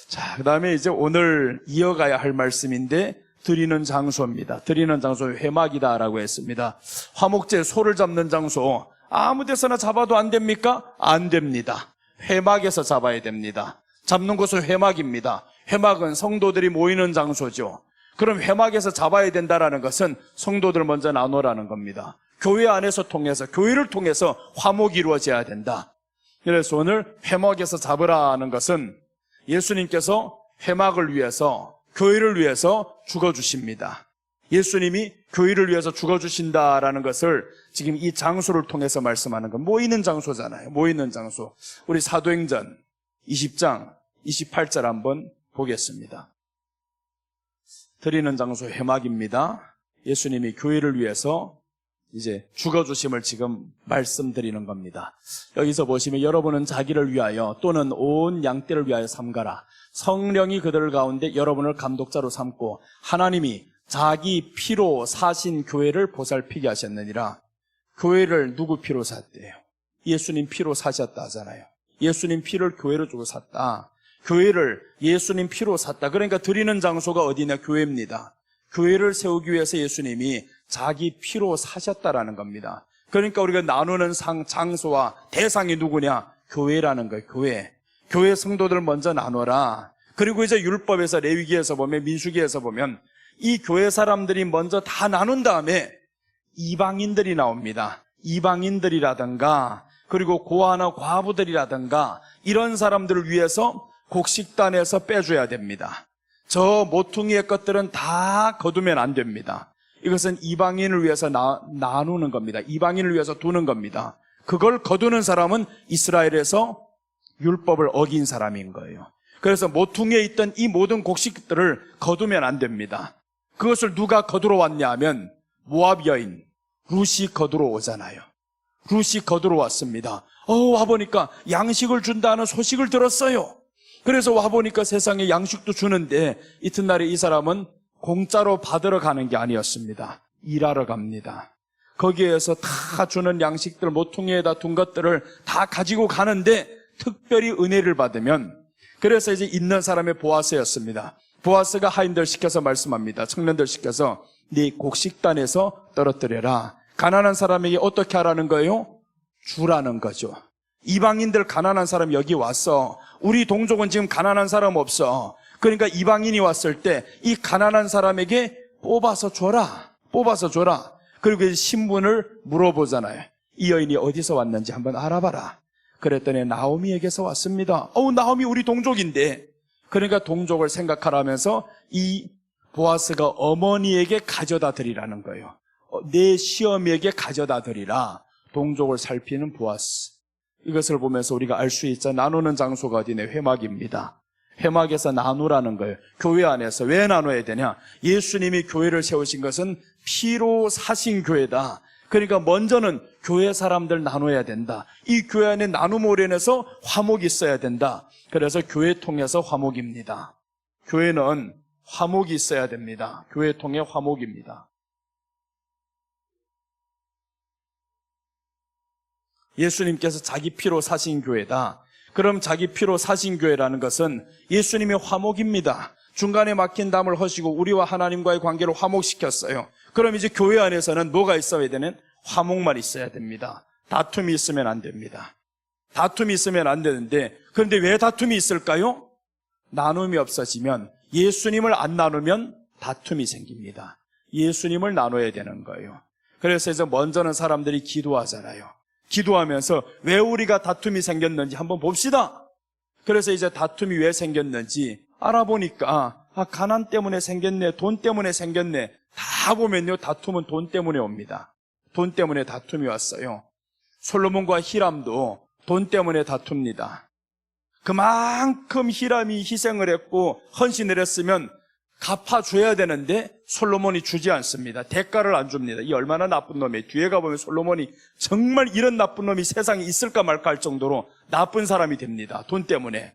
자, 그 다음에 이제 오늘 이어가야 할 말씀인데 드리는 장소입니다. 드리는 장소 회막이다라고 했습니다. 화목제 소를 잡는 장소 아무 데서나 잡아도 안 됩니까? 안 됩니다. 회막에서 잡아야 됩니다. 잡는 곳은 회막입니다. 회막은 성도들이 모이는 장소죠. 그럼 회막에서 잡아야 된다는 것은 성도들 먼저 나누라는 겁니다. 교회 안에서 통해서, 교회를 통해서 화목이 이루어져야 된다. 그래서 오늘 회막에서 잡으라는 것은 예수님께서 회막을 위해서, 교회를 위해서 죽어주십니다. 예수님이 교회를 위해서 죽어주신다라는 것을 지금 이 장소를 통해서 말씀하는 건 모이는 장소잖아요. 모이는 장소. 우리 사도행전 20장 28절 한번 보겠습니다. 드리는 장소 회막입니다. 예수님이 교회를 위해서 이제 죽어주심을 지금 말씀드리는 겁니다. 여기서 보시면 여러분은 자기를 위하여 또는 온 양떼를 위하여 삼가라. 성령이 그들 가운데 여러분을 감독자로 삼고 하나님이 자기 피로 사신 교회를 보살피게 하셨느니라. 교회를 누구 피로 샀대요? 예수님 피로 사셨다 하잖아요. 예수님 피를 교회로 주고 샀다. 교회를 예수님 피로 샀다. 그러니까 드리는 장소가 어디냐? 교회입니다. 교회를 세우기 위해서 예수님이 자기 피로 사셨다라는 겁니다. 그러니까 우리가 나누는 장소와 대상이 누구냐? 교회라는 거예요. 교회. 교회 성도들 먼저 나눠라. 그리고 이제 율법에서, 레위기에서 보면, 민수기에서 보면 이 교회 사람들이 먼저 다 나눈 다음에 이방인들이 나옵니다. 이방인들이라든가 그리고 고아나 과부들이라든가 이런 사람들을 위해서 곡식단에서 빼줘야 됩니다. 저 모퉁이의 것들은 다 거두면 안 됩니다. 이것은 이방인을 위해서 나누는 겁니다. 이방인을 위해서 두는 겁니다. 그걸 거두는 사람은 이스라엘에서 율법을 어긴 사람인 거예요. 그래서 모퉁이에 있던 이 모든 곡식들을 거두면 안 됩니다. 그것을 누가 거두러 왔냐 하면 모압 여인 룻이 거두러 오잖아요. 룻이 거두러 왔습니다. 와보니까 양식을 준다는 소식을 들었어요. 그래서 와보니까 세상에 양식도 주는데 이튿날에 이 사람은 공짜로 받으러 가는 게 아니었습니다. 일하러 갑니다. 거기에서 다 주는 양식들, 모퉁이에다 둔 것들을 다 가지고 가는데 특별히 은혜를 받으면, 그래서 이제 있는 사람의 보아스였습니다. 보아스가 하인들 시켜서 말씀합니다. 청년들 시켜서 네 곡식단에서 떨어뜨려라. 가난한 사람에게 어떻게 하라는 거예요? 주라는 거죠. 이방인들 가난한 사람 여기 왔어. 우리 동족은 지금 가난한 사람 없어. 그러니까 이방인이 왔을 때 이 가난한 사람에게 뽑아서 줘라. 뽑아서 줘라. 그리고 이제 신분을 물어보잖아요. 이 여인이 어디서 왔는지 한번 알아봐라. 그랬더니 나오미에게서 왔습니다. 나오미 우리 동족인데. 그러니까 동족을 생각하라면서 이 보아스가 어머니에게 가져다 드리라는 거예요. 내 시어미에게 가져다 드리라. 동족을 살피는 보아스. 이것을 보면서 우리가 알 수 있자 나누는 장소가 어디냐? 회막입니다. 회막에서 나누라는 거예요. 교회 안에서. 왜 나눠야 되냐? 예수님이 교회를 세우신 것은 피로 사신 교회다. 그러니까 먼저는 교회 사람들 나눠야 된다. 이 교회 안에 나눔으로 인해서 화목이 있어야 된다. 그래서 교회 통해서 화목입니다. 교회는 화목이 있어야 됩니다. 교회 통해 화목입니다. 예수님께서 자기 피로 사신 교회다. 그럼 자기 피로 사신 교회라는 것은 예수님의 화목입니다. 중간에 막힌 담을 허시고 우리와 하나님과의 관계를 화목시켰어요. 그럼 이제 교회 안에서는 뭐가 있어야 되는? 화목만 있어야 됩니다. 다툼이 있으면 안 됩니다. 다툼이 있으면 안 되는데, 그런데 왜 다툼이 있을까요? 나눔이 없어지면, 예수님을 안 나누면 다툼이 생깁니다. 예수님을 나눠야 되는 거예요. 그래서 이제 먼저는 사람들이 기도하잖아요. 기도하면서 왜 우리가 다툼이 생겼는지 한번 봅시다. 그래서 이제 다툼이 왜 생겼는지 알아보니까 가난 때문에 생겼네, 돈 때문에 생겼네. 다 보면요, 다툼은 돈 때문에 옵니다. 돈 때문에 다툼이 왔어요. 솔로몬과 히람도 돈 때문에 다툽니다. 그만큼 히람이 희생을 했고 헌신을 했으면 갚아줘야 되는데 솔로몬이 주지 않습니다. 대가를 안 줍니다. 이 얼마나 나쁜 놈이에요. 뒤에 가보면 솔로몬이 정말 이런 나쁜 놈이 세상에 있을까 말까 할 정도로 나쁜 사람이 됩니다. 돈 때문에.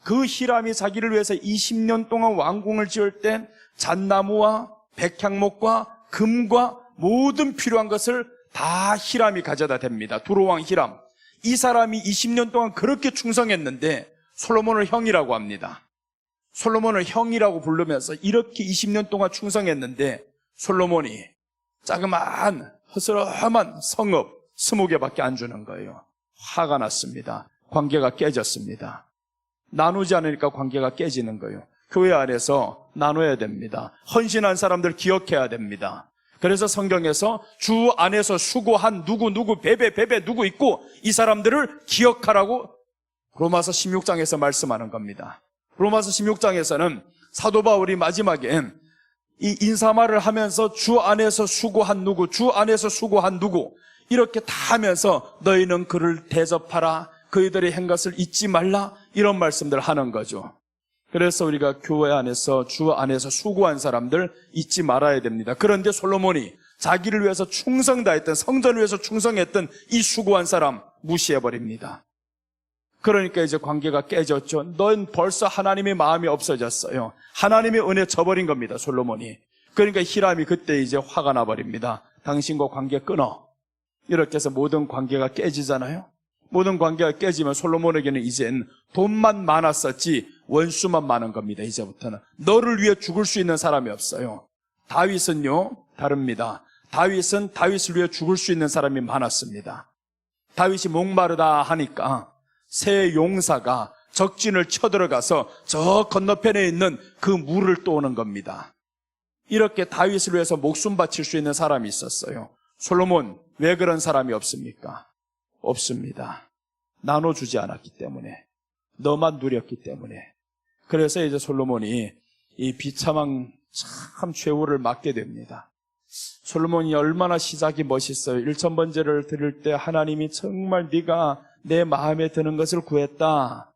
그 히람이 자기를 위해서 20년 동안 왕궁을 지을 때 잣나무와 백향목과 금과 모든 필요한 것을 다 히람이 가져다 댑니다. 두로왕 히람. 이 사람이 20년 동안 그렇게 충성했는데 솔로몬을 형이라고 합니다. 솔로몬을 형이라고 부르면서 이렇게 20년 동안 충성했는데 솔로몬이 자그마한 허스름한 성읍 20개밖에 안 주는 거예요. 화가 났습니다. 관계가 깨졌습니다. 나누지 않으니까 관계가 깨지는 거예요. 교회 안에서 나눠야 됩니다. 헌신한 사람들 기억해야 됩니다. 그래서 성경에서 주 안에서 수고한 누구 베베 누구 있고 이 사람들을 기억하라고 로마서 16장에서 말씀하는 겁니다. 로마서 16장에서는 사도 바울이 마지막에 이 인사말을 하면서 주 안에서 수고한 누구, 주 안에서 수고한 누구 이렇게 다 하면서 너희는 그를 대접하라, 그이들의 한 것을 잊지 말라 이런 말씀들을 하는 거죠. 그래서 우리가 교회 안에서 주 안에서 수고한 사람들 잊지 말아야 됩니다. 그런데 솔로몬이 자기를 위해서 충성 다했던, 성전을 위해서 충성했던 이 수고한 사람 무시해버립니다. 그러니까 이제 관계가 깨졌죠. 넌 벌써 하나님의 마음이 없어졌어요. 하나님의 은혜 저버린 겁니다, 솔로몬이. 그러니까 히람이 그때 이제 화가 나버립니다. 당신과 관계 끊어. 이렇게 해서 모든 관계가 깨지잖아요. 모든 관계가 깨지면 솔로몬에게는 이젠 돈만 많았었지 원수만 많은 겁니다. 이제부터는 너를 위해 죽을 수 있는 사람이 없어요. 다윗은요 다릅니다. 다윗은 다윗을 위해 죽을 수 있는 사람이 많았습니다. 다윗이 목마르다 하니까 새 용사가 적진을 쳐들어가서 저 건너편에 있는 그 물을 떠오는 겁니다. 이렇게 다윗을 위해서 목숨 바칠 수 있는 사람이 있었어요. 솔로몬 왜 그런 사람이 없습니까? 없습니다. 나눠주지 않았기 때문에, 너만 누렸기 때문에. 그래서 이제 솔로몬이 이 비참한 참 최후를 맞게 됩니다. 솔로몬이 얼마나 시작이 멋있어요. 1000번제를 드릴 때 하나님이 정말 네가 내 마음에 드는 것을 구했다.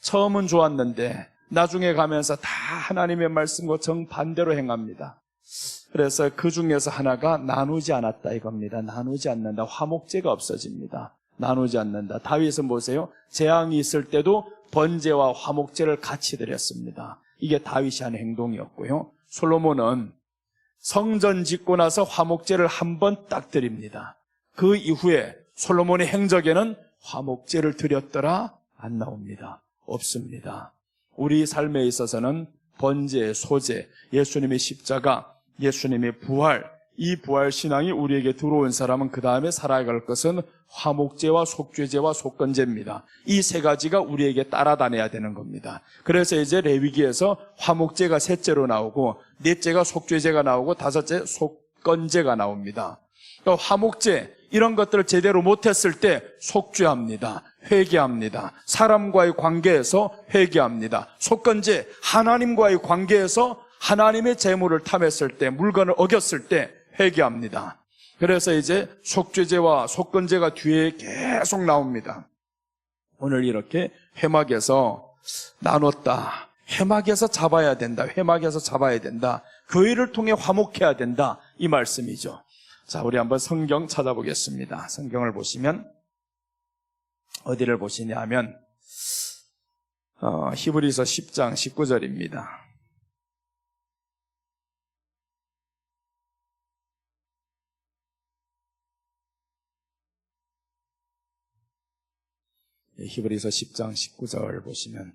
처음은 좋았는데 나중에 가면서 다 하나님의 말씀과 정반대로 행합니다. 그래서 그 중에서 하나가 나누지 않았다 이겁니다. 나누지 않는다. 화목제가 없어집니다. 나누지 않는다. 다윗은 보세요. 재앙이 있을 때도 번제와 화목제를 같이 드렸습니다. 이게 다윗이 한 행동이었고요. 솔로몬은 성전 짓고 나서 화목제를 한 번 딱 드립니다. 그 이후에 솔로몬의 행적에는 화목제를 드렸더라 안 나옵니다. 없습니다. 우리 삶에 있어서는 번제, 소제, 예수님의 십자가, 예수님의 부활, 이 부활 신앙이 우리에게 들어온 사람은 그 다음에 살아갈 것은 화목제와 속죄제와 속건제입니다. 이 세 가지가 우리에게 따라다녀야 되는 겁니다. 그래서 이제 레위기에서 화목제가 셋째로 나오고 넷째가 속죄제가 나오고 다섯째 속건제가 나옵니다. 그러니까 화목제 이런 것들을 제대로 못했을 때 속죄합니다. 회개합니다. 사람과의 관계에서 회개합니다. 속건제 하나님과의 관계에서 하나님의 재물을 탐했을 때, 물건을 어겼을 때 회개합니다. 그래서 이제 속죄제와 속건제가 뒤에 계속 나옵니다. 오늘 이렇게 회막에서 나눴다. 회막에서 잡아야 된다. 회막에서 잡아야 된다. 교회를 통해 화목해야 된다. 이 말씀이죠. 자, 우리 한번 성경 찾아보겠습니다. 성경을 보시면 어디를 보시냐 하면 히브리서 10장 19절입니다. 히브리서 10장 19절 보시면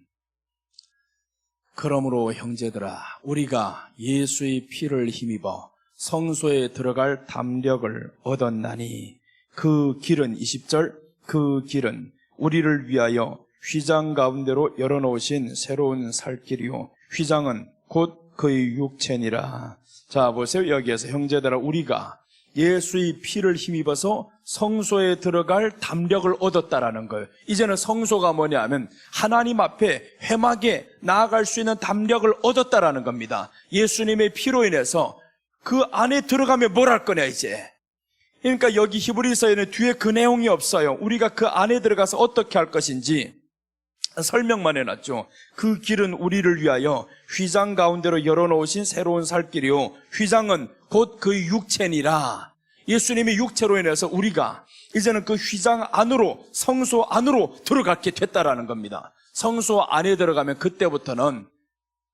그러므로 형제들아, 우리가 예수의 피를 힘입어 성소에 들어갈 담력을 얻었나니 그 길은 20절, 그 길은 우리를 위하여 휘장 가운데로 열어놓으신 새로운 살길이요 휘장은 곧 그의 육체니라. 자 보세요. 여기에서 형제들아, 우리가 예수의 피를 힘입어서 성소에 들어갈 담력을 얻었다라는 거예요. 이제는 성소가 뭐냐면 하나님 앞에 회막에 나아갈 수 있는 담력을 얻었다라는 겁니다. 예수님의 피로 인해서 그 안에 들어가면 뭘 할 거냐 이제. 그러니까 여기 히브리서에는 뒤에 그 내용이 없어요. 우리가 그 안에 들어가서 어떻게 할 것인지 설명만 해놨죠. 그 길은 우리를 위하여 휘장 가운데로 열어놓으신 새로운 살길이요 휘장은 곧 그 육체니라. 예수님의 육체로 인해서 우리가 이제는 그 휘장 안으로, 성소 안으로 들어가게 됐다라는 겁니다. 성소 안에 들어가면 그때부터는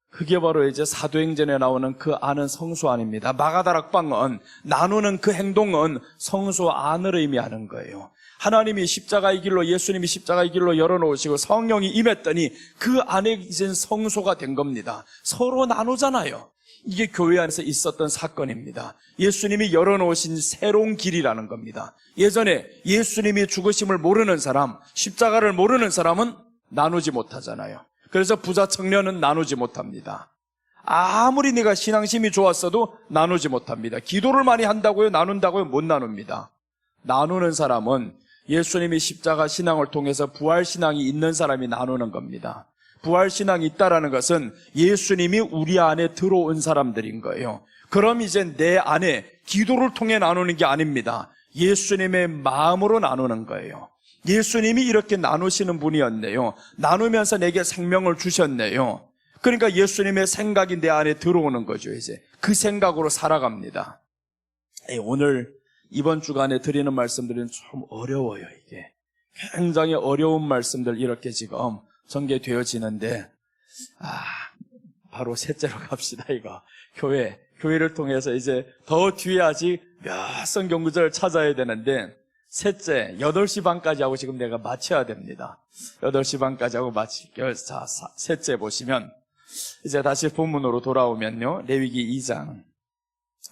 그게 바로 이제 사도행전에 나오는 그 안은 성소 안입니다. 마가다락방은 나누는 그 행동은 성소 안을 의미하는 거예요. 하나님이 십자가의 길로, 예수님이 십자가의 길로 열어놓으시고 성령이 임했더니 그 안에 이젠 성소가 된 겁니다. 서로 나누잖아요. 이게 교회 안에서 있었던 사건입니다. 예수님이 열어놓으신 새로운 길이라는 겁니다. 예전에 예수님이 죽으심을 모르는 사람, 십자가를 모르는 사람은 나누지 못하잖아요. 그래서 부자 청년은 나누지 못합니다. 아무리 네가 신앙심이 좋았어도 나누지 못합니다. 기도를 많이 한다고요? 나눈다고요? 못 나눕니다. 나누는 사람은 예수님이 십자가 신앙을 통해서 부활신앙이 있는 사람이 나누는 겁니다. 부활신앙이 있다라는 것은 예수님이 우리 안에 들어온 사람들인 거예요. 그럼 이제 내 안에 기도를 통해 나누는 게 아닙니다. 예수님의 마음으로 나누는 거예요. 예수님이 이렇게 나누시는 분이었네요. 나누면서 내게 생명을 주셨네요. 그러니까 예수님의 생각이 내 안에 들어오는 거죠. 이제 그 생각으로 살아갑니다. 오늘 이번 주간에 드리는 말씀들은 좀 어려워요. 이게 굉장히 어려운 말씀들 이렇게 지금 전개되어지는데 바로 셋째로 갑시다. 이거 교회를 통해서 이제 더 뒤에 아직 몇 성경 구절을 찾아야 되는데 셋째 8시 반까지 하고 지금 내가 마쳐야 됩니다. 8시 반까지 하고 마칠게요. 자, 셋째 보시면 이제 다시 본문으로 돌아오면요, 레위기 2장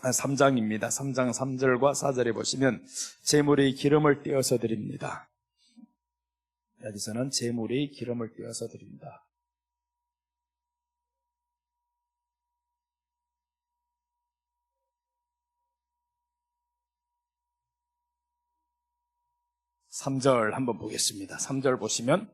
3장입니다. 3장 3절과 4절에 보시면 제물의 기름을 떼어서 드립니다. 여기서는 제물의 기름을 떼어서 드립니다. (3절) 한번 보겠습니다. 3절 보시면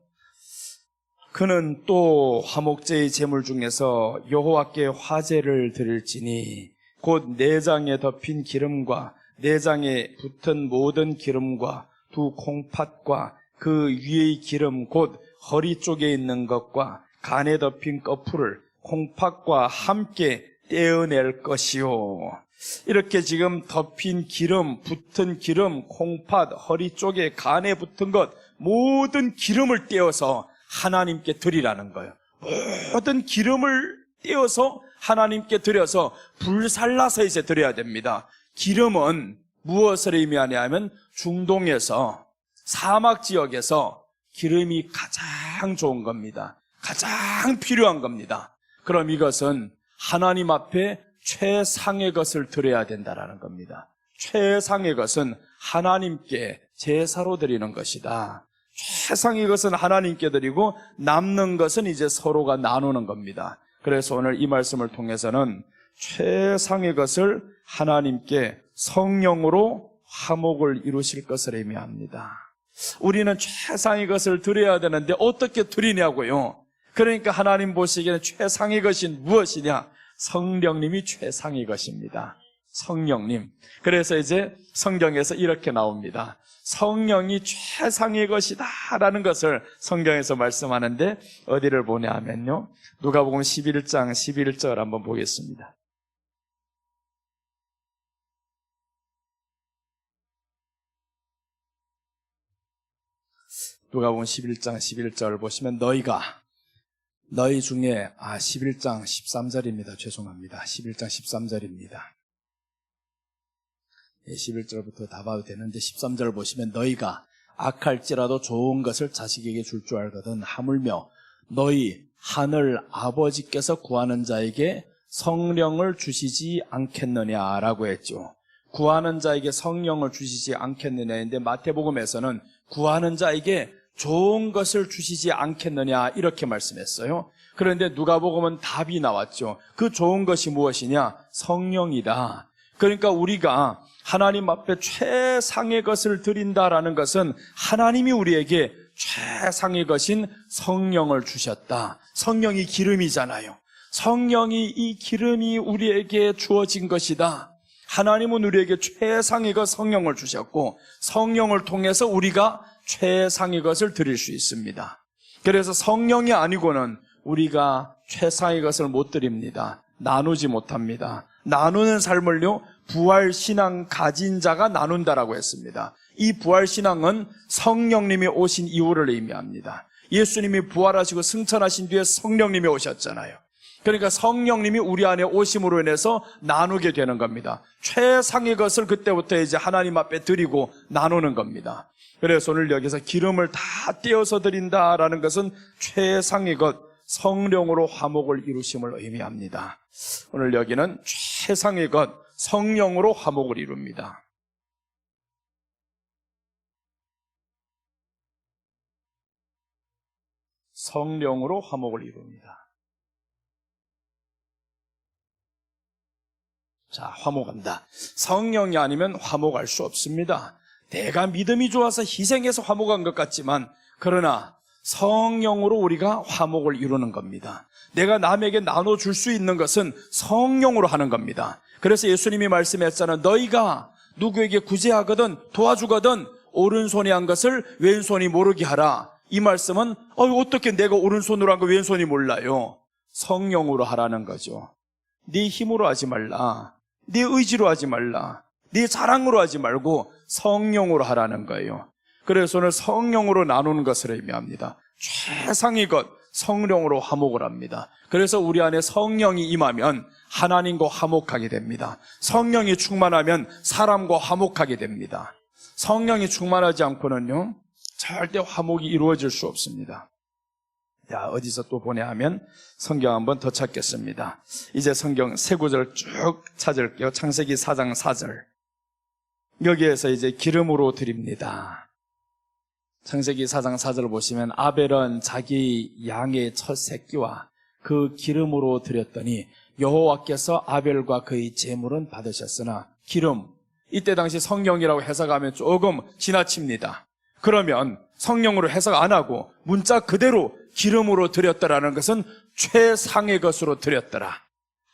그는 또 화목제의 제물 중에서 여호와께 화제를 드릴지니 곧 내장에 덮인 기름과 내장에 붙은 모든 기름과 두 콩팥과 그 위의 기름 곧 허리 쪽에 있는 것과 간에 덮인 거풀을 콩팥과 함께 떼어낼 것이요. 이렇게 지금 덮인 기름, 붙은 기름, 콩팥, 허리 쪽에 간에 붙은 것 모든 기름을 떼어서 하나님께 드리라는 거예요. 모든 기름을 떼어서 하나님께 드려서 불살라서 이제 드려야 됩니다. 기름은 무엇을 의미하냐면 중동에서 사막 지역에서 기름이 가장 좋은 겁니다. 가장 필요한 겁니다. 그럼 이것은 하나님 앞에 최상의 것을 드려야 된다라는 겁니다. 최상의 것은 하나님께 제사로 드리는 것이다. 최상의 것은 하나님께 드리고 남는 것은 이제 서로가 나누는 겁니다. 그래서 오늘 이 말씀을 통해서는 최상의 것을 하나님께 성령으로 화목을 이루실 것을 의미합니다. 우리는 최상의 것을 드려야 되는데 어떻게 드리냐고요. 그러니까 하나님 보시기에는 최상의 것이 무엇이냐? 성령님이 최상의 것입니다. 성령님. 그래서 이제 성경에서 이렇게 나옵니다. 성령이 최상의 것이다 라는 것을 성경에서 말씀하는데 어디를 보냐 하면요, 누가복음 11장 11절 한번 보겠습니다. 누가복음 11장 11절 보시면 너희 중에 11장 13절입니다. 죄송합니다. 11장 13절입니다. 11절부터 다 봐도 되는데 13절 보시면 너희가 악할지라도 좋은 것을 자식에게 줄 줄 알거든 하물며 너희 하늘 아버지께서 구하는 자에게 성령을 주시지 않겠느냐라고 했죠. 구하는 자에게 성령을 주시지 않겠느냐 했는데 마태복음에서는 구하는 자에게 좋은 것을 주시지 않겠느냐 이렇게 말씀했어요. 그런데 누가복음은 답이 나왔죠. 그 좋은 것이 무엇이냐? 성령이다. 그러니까 우리가 하나님 앞에 최상의 것을 드린다라는 것은 하나님이 우리에게 최상의 것인 성령을 주셨다. 성령이 기름이잖아요. 성령이 이 기름이 우리에게 주어진 것이다. 하나님은 우리에게 최상의 것 성령을 주셨고 성령을 통해서 우리가 최상의 것을 드릴 수 있습니다. 그래서 성령이 아니고는 우리가 최상의 것을 못 드립니다. 나누지 못합니다. 나누는 삶을요, 부활신앙 가진 자가 나눈다라고 했습니다. 이 부활신앙은 성령님이 오신 이후를 의미합니다. 예수님이 부활하시고 승천하신 뒤에 성령님이 오셨잖아요. 그러니까 성령님이 우리 안에 오심으로 인해서 나누게 되는 겁니다. 최상의 것을 그때부터 이제 하나님 앞에 드리고 나누는 겁니다. 그래서 오늘 여기서 기름을 다 떼어서 드린다라는 것은 최상의 것, 성령으로 화목을 이루심을 의미합니다. 오늘 여기는 최상의 것, 성령으로 화목을 이룹니다. 성령으로 화목을 이룹니다. 자, 화목한다. 성령이 아니면 화목할 수 없습니다. 내가 믿음이 좋아서 희생해서 화목한 것 같지만 그러나 성령으로 우리가 화목을 이루는 겁니다. 내가 남에게 나눠줄 수 있는 것은 성령으로 하는 겁니다. 그래서 예수님이 말씀했잖아요. 너희가 누구에게 구제하거든 도와주거든 오른손이 한 것을 왼손이 모르게 하라. 이 말씀은 어떻게 내가 오른손으로 한 거 왼손이 몰라요? 성령으로 하라는 거죠. 네 힘으로 하지 말라. 네 의지로 하지 말라. 네 자랑으로 하지 말고 성령으로 하라는 거예요. 그래서 오늘 성령으로 나누는 것을 의미합니다. 최상의 것, 성령으로 화목을 합니다. 그래서 우리 안에 성령이 임하면 하나님과 화목하게 됩니다. 성령이 충만하면 사람과 화목하게 됩니다. 성령이 충만하지 않고는요, 절대 화목이 이루어질 수 없습니다. 자, 어디서 또 보내 하면 성경 한번 더 찾겠습니다. 이제 성경 세 구절 쭉 찾을게요. 창세기 4장 4절. 여기에서 이제 기름으로 드립니다. 창세기 4장 4절 보시면 아벨은 자기 양의 첫 새끼와 그 기름으로 드렸더니 여호와께서 아벨과 그의 제물은 받으셨으나 기름, 이때 당시 성령이라고 해석하면 조금 지나칩니다. 그러면 성령으로 해석 안 하고 문자 그대로 기름으로 드렸다라는 것은 최상의 것으로 드렸더라.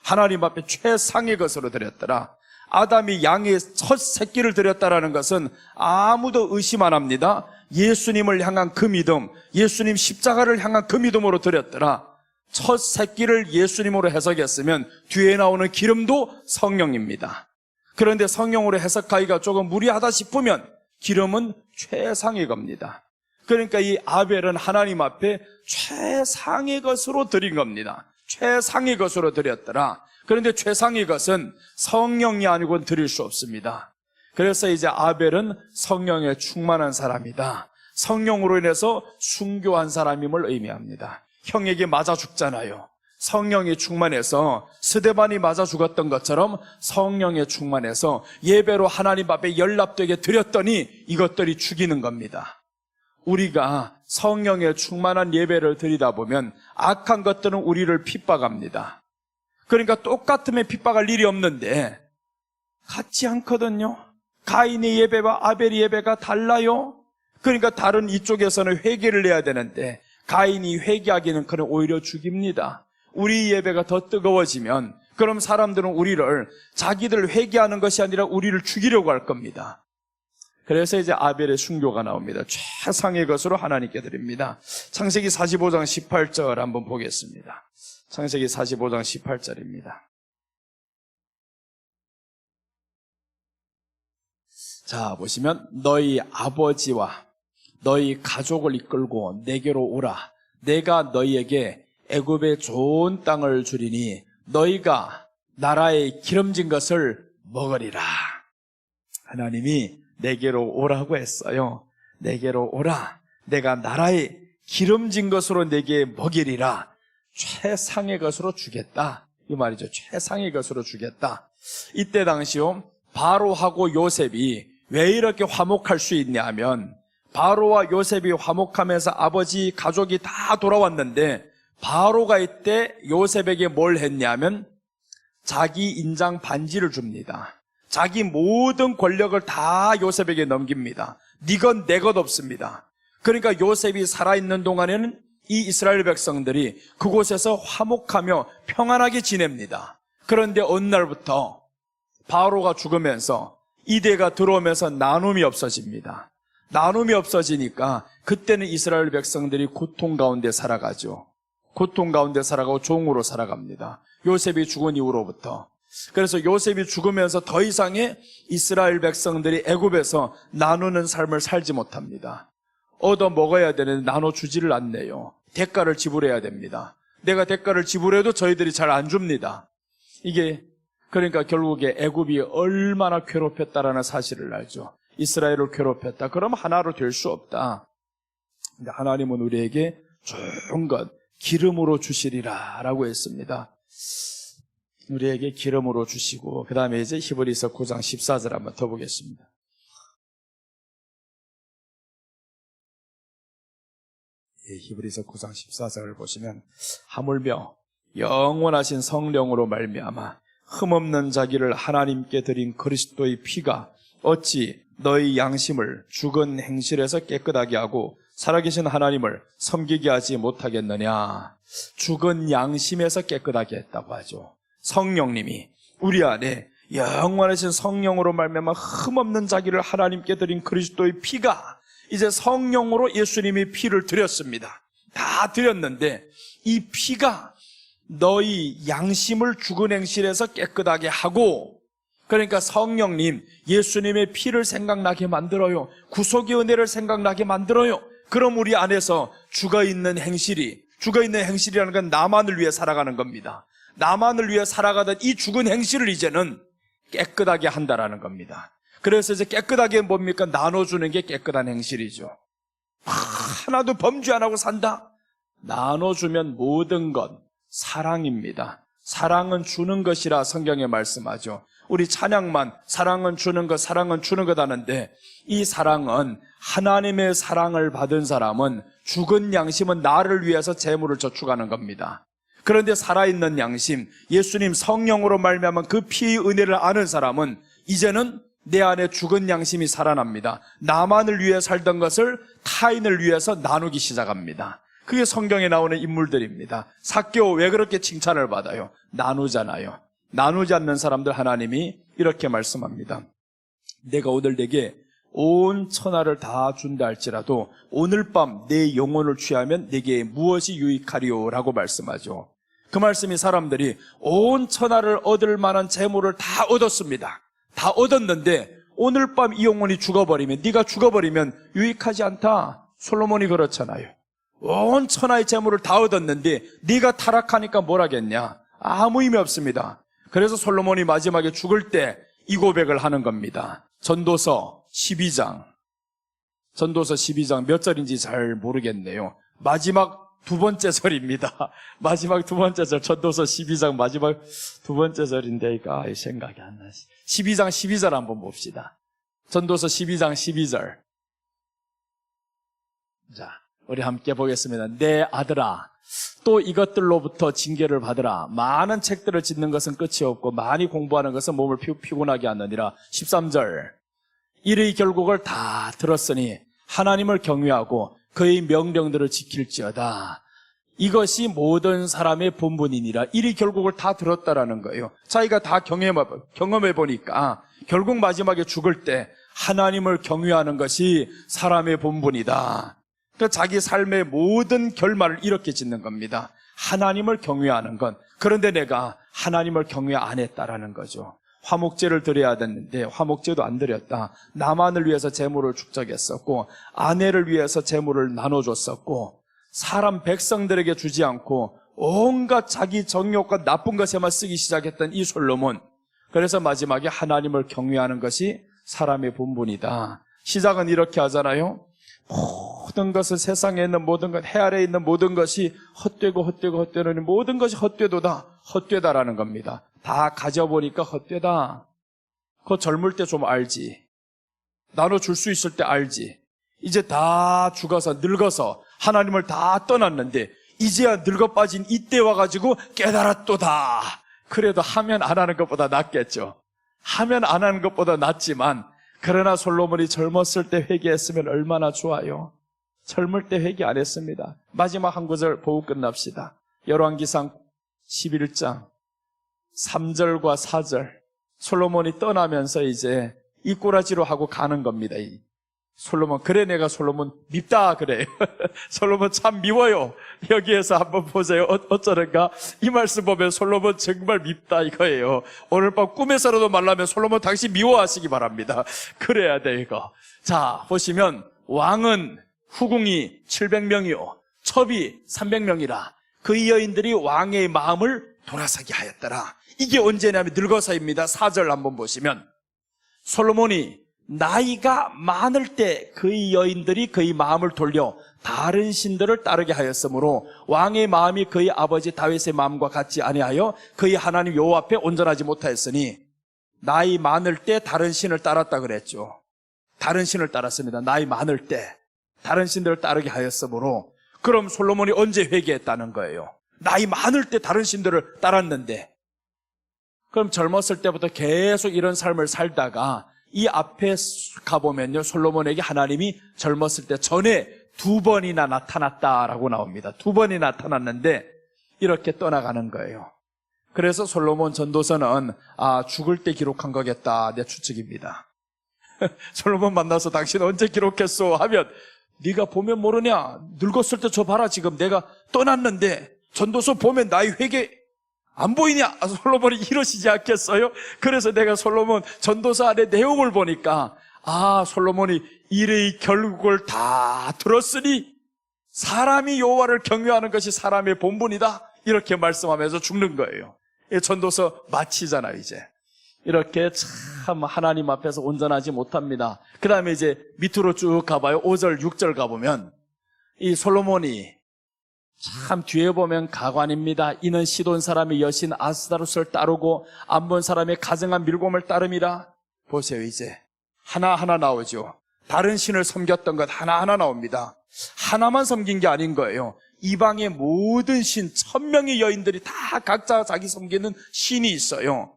하나님 앞에 최상의 것으로 드렸더라. 아담이 양의 첫 새끼를 드렸다라는 것은 아무도 의심 안 합니다. 예수님을 향한 그 믿음, 예수님 십자가를 향한 그 믿음으로 드렸더라. 첫 새끼를 예수님으로 해석했으면 뒤에 나오는 기름도 성령입니다. 그런데 성령으로 해석하기가 조금 무리하다 싶으면 기름은 최상의 겁니다. 그러니까 이 아벨은 하나님 앞에 최상의 것으로 드린 겁니다. 최상의 것으로 드렸더라. 그런데 최상의 것은 성령이 아니고는 드릴 수 없습니다. 그래서 이제 아벨은 성령에 충만한 사람이다. 성령으로 인해서 순교한 사람임을 의미합니다. 형에게 맞아 죽잖아요. 성령이 충만해서 스데반이 맞아 죽었던 것처럼 성령에 충만해서 예배로 하나님 앞에 연락되게 드렸더니 이것들이 죽이는 겁니다. 우리가 성령에 충만한 예배를 드리다 보면 악한 것들은 우리를 핍박합니다. 그러니까 똑같으면 핍박할 일이 없는데 같지 않거든요. 가인의 예배와 아벨의 예배가 달라요. 그러니까 다른 이쪽에서는 회개를 해야 되는데 가인이 회개하기는 그는 오히려 죽입니다. 우리 예배가 더 뜨거워지면 그럼 사람들은 우리를 자기들 회개하는 것이 아니라 우리를 죽이려고 할 겁니다. 그래서 이제 아벨의 순교가 나옵니다. 최상의 것으로 하나님께 드립니다. 창세기 45장 18절 한번 보겠습니다. 창세기 45장 18절입니다. 자, 보시면 너희 아버지와 너희 가족을 이끌고 내게로 오라. 내가 너희에게 애굽의 좋은 땅을 주리니 너희가 나라의 기름진 것을 먹으리라. 하나님이 내게로 오라고 했어요. 내게로 오라. 내가 나라의 기름진 것으로 내게 먹이리라. 최상의 것으로 주겠다. 이 말이죠. 최상의 것으로 주겠다. 이때 당시요, 바로하고 요셉이 왜 이렇게 화목할 수 있냐면, 바로와 요셉이 화목하면서 아버지 가족이 다 돌아왔는데, 바로가 이때 요셉에게 뭘 했냐면 자기 인장 반지를 줍니다. 자기 모든 권력을 다 요셉에게 넘깁니다. 네 것 내 것 없습니다. 그러니까 요셉이 살아있는 동안에는 이 이스라엘 백성들이 그곳에서 화목하며 평안하게 지냅니다. 그런데 어느 날부터 바로가 죽으면서 이대가 들어오면서 나눔이 없어집니다. 나눔이 없어지니까 그때는 이스라엘 백성들이 고통 가운데 살아가죠. 고통 가운데 살아가고 종으로 살아갑니다. 요셉이 죽은 이후로부터. 그래서 요셉이 죽으면서 더 이상의 이스라엘 백성들이 애굽에서 나누는 삶을 살지 못합니다. 얻어 먹어야 되는데 나눠주지를 않네요. 대가를 지불해야 됩니다. 내가 대가를 지불해도 저희들이 잘 안 줍니다. 이게 그러니까 결국에 애굽이 얼마나 괴롭혔다라는 사실을 알죠. 이스라엘을 괴롭혔다. 그럼 하나로 될 수 없다. 근데 하나님은 우리에게 좋은 것, 기름으로 주시리라 라고 했습니다. 우리에게 기름으로 주시고, 그 다음에 이제 히브리서 9장 14절 한번 더 보겠습니다. 히브리서 9장 14절을 보시면, 하물며 영원하신 성령으로 말미암아 흠없는 자기를 하나님께 드린 그리스도의 피가 어찌 너희 양심을 죽은 행실에서 깨끗하게 하고 살아계신 하나님을 섬기게 하지 못하겠느냐. 죽은 양심에서 깨끗하게 했다고 하죠. 성령님이 우리 안에 영원하신 성령으로 말미암아 흠없는 자기를 하나님께 드린 그리스도의 피가 이제 성령으로 예수님이 피를 드렸습니다. 다 드렸는데 이 피가 너희 양심을 죽은 행실에서 깨끗하게 하고, 그러니까 성령님, 예수님의 피를 생각나게 만들어요. 구속의 은혜를 생각나게 만들어요. 그럼 우리 안에서 죽어있는 행실이라는 건 나만을 위해 살아가는 겁니다. 나만을 위해 살아가던 이 죽은 행실을 이제는 깨끗하게 한다라는 겁니다. 그래서 이제 깨끗하게 뭡니까? 나눠주는 게 깨끗한 행실이죠. 하나도 범죄 안 하고 산다? 나눠주면 모든 것 사랑입니다. 사랑은 주는 것이라 성경에 말씀하죠. 우리 찬양만 사랑은 주는 것, 사랑은 주는 것 하는데, 이 사랑은 하나님의 사랑을 받은 사람은 죽은 양심은 나를 위해서 재물을 저축하는 겁니다. 그런데 살아있는 양심, 예수님 성령으로 말미암아 그 피의 은혜를 아는 사람은 이제는 내 안에 죽은 양심이 살아납니다. 나만을 위해 살던 것을 타인을 위해서 나누기 시작합니다. 그게 성경에 나오는 인물들입니다. 삭개오 왜 그렇게 칭찬을 받아요? 나누잖아요. 나누지 않는 사람들 하나님이 이렇게 말씀합니다. 내가 오늘 내게 온 천하를 다 준다 할지라도 오늘 밤 내 영혼을 취하면 내게 무엇이 유익하리요? 라고 말씀하죠. 그 말씀이 사람들이 온 천하를 얻을 만한 재물을 다 얻었습니다. 다 얻었는데 오늘 밤 이 영혼이 죽어버리면, 네가 죽어버리면 유익하지 않다. 솔로몬이 그렇잖아요. 온 천하의 재물을 다 얻었는데 네가 타락하니까 뭘 하겠냐? 아무 의미 없습니다. 그래서 솔로몬이 마지막에 죽을 때 이 고백을 하는 겁니다. 전도서 12장 몇 절인지 잘 모르겠네요. 마지막 두 번째 절입니다. 마지막 두 번째 절, 전도서 12장 마지막 두 번째 절인데 생각이 안 나시. 12장 12절 한번 봅시다. 전도서 12장 12절. 자, 우리 함께 보겠습니다. 내 아들아, 또 이것들로부터 징계를 받으라. 많은 책들을 짓는 것은 끝이 없고 많이 공부하는 것은 몸을 피곤하게 하느니라. 13절. 이의 결국을 다 들었으니 하나님을 경외하고 그의 명령들을 지킬지어다. 이것이 모든 사람의 본분이니라. 이의 결국을 다 들었다라는 거예요. 자기가 다 경험해 보니까 결국 마지막에 죽을 때 하나님을 경외하는 것이 사람의 본분이다. 자기 삶의 모든 결말을 이렇게 짓는 겁니다. 하나님을 경외하는 것. 그런데 내가 하나님을 경외 안 했다라는 거죠. 화목제를 드려야 됐는데 화목제도 안 드렸다. 나만을 위해서 재물을 축적했었고, 아내를 위해서 재물을 나눠줬었고, 사람 백성들에게 주지 않고 온갖 자기 정욕과 나쁜 것에만 쓰기 시작했던 이 솔로몬. 그래서 마지막에 하나님을 경외하는 것이 사람의 본분이다. 시작은 이렇게 하잖아요. 모든 것은 세상에 있는 모든 것, 해 아래에 있는 모든 것이 헛되는 모든 것이 헛되다라는 겁니다. 다 가져보니까 헛되다. 그거 젊을 때 좀 알지. 나눠줄 수 있을 때 알지. 이제 다 죽어서 늙어서 하나님을 다 떠났는데 이제야 늙어 빠진 이때 와가지고 깨달았도다. 그래도 하면 안 하는 것보다 낫겠죠. 하면 안 하는 것보다 낫지만 그러나 솔로몬이 젊었을 때 회개했으면 얼마나 좋아요. 젊을 때 회개 안 했습니다. 마지막 한 구절 보고 끝납시다. 열왕기상 11장 3절과 4절. 솔로몬이 떠나면서 이제 이꼬라지로 하고 가는 겁니다. 솔로몬, 그래 내가 솔로몬 밉다 그래요. 솔로몬 참 미워요. 여기에서 한번 보세요. 어쩌는가? 이 말씀 보면 솔로몬 정말 밉다 이거예요. 오늘 밤 꿈에서라도 말라면 솔로몬 당신 미워하시기 바랍니다. 그래야 돼 이거. 자 보시면 왕은 후궁이 700명이요 첩이 300명이라 그 여인들이 왕의 마음을 돌아서게 하였더라. 이게 언제냐면 늙어서입니다. 4절 한번 보시면 솔로몬이 나이가 많을 때 그의 여인들이 그의 마음을 돌려 다른 신들을 따르게 하였으므로 왕의 마음이 그의 아버지 다윗의 마음과 같지 아니하여 그의 하나님 여호와 앞에 온전하지 못하였으니 나이 많을 때 다른 신을 따랐다 그랬죠. 다른 신을 따랐습니다. 나이 많을 때 다른 신들을 따르게 하였으므로 그럼 솔로몬이 언제 회개했다는 거예요? 나이 많을 때 다른 신들을 따랐는데 그럼 젊었을 때부터 계속 이런 삶을 살다가 이 앞에 가보면요 솔로몬에게 하나님이 젊었을 때 전에 2번이나 나타났다라고 나옵니다. 2번이 나타났는데 이렇게 떠나가는 거예요. 그래서 솔로몬 전도서는 죽을 때 기록한 거겠다 내 추측입니다. 솔로몬 만나서 당신 언제 기록했어 하면 네가 보면 모르냐 늙었을 때 저 봐라 지금 내가 떠났는데 전도서 보면 나의 회개 안 보이냐? 솔로몬이 이러시지 않겠어요? 그래서 내가 솔로몬 전도서 안에 내용을 보니까 솔로몬이 일의 결국을 다 들었으니 사람이 여호와를 경외하는 것이 사람의 본분이다 이렇게 말씀하면서 죽는 거예요. 전도서 마치잖아요. 이제 이렇게 참 하나님 앞에서 온전하지 못합니다. 그 다음에 이제 밑으로 쭉 가봐요. 5절 6절 가보면 이 솔로몬이 참 뒤에 보면 가관입니다. 이는 시돈 사람의 여신 아스다롯을 따르고 암몬 사람의 가증한 밀곰을 따름이라. 보세요. 이제 하나하나 나오죠. 다른 신을 섬겼던 것 하나하나 나옵니다. 하나만 섬긴 게 아닌 거예요. 이방의 모든 신 1000명의 여인들이 다 각자 자기 섬기는 신이 있어요.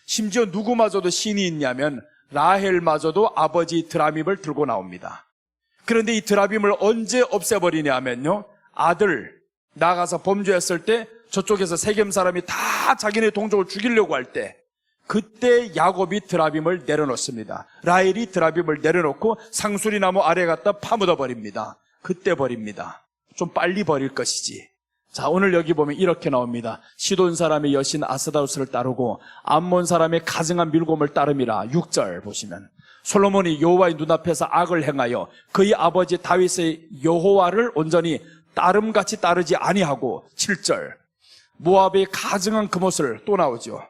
심지어 누구마저도 신이 있냐면 라헬마저도 아버지 드라밈을 들고 나옵니다. 그런데 이 드라밈을 언제 없애버리냐면요 아들 나가서 범죄했을 때 저쪽에서 세겜 사람이 다 자기네 동족을 죽이려고 할 때 그때 야곱이 드라빔을 내려놓습니다. 라헬이 드라빔을 내려놓고 상수리 나무 아래 갖다 파묻어 버립니다. 그때 버립니다. 좀 빨리 버릴 것이지. 자 오늘 여기 보면 이렇게 나옵니다. 시돈 사람의 여신 아스다롯을 따르고 암몬 사람의 가증한 밀곰을 따름이라. 6절 보시면 솔로몬이 여호와의 눈앞에서 악을 행하여 그의 아버지 다윗의 여호와를 온전히 따름같이 따르지 아니하고. 7절 모압의 가증한 그못을 또 나오죠.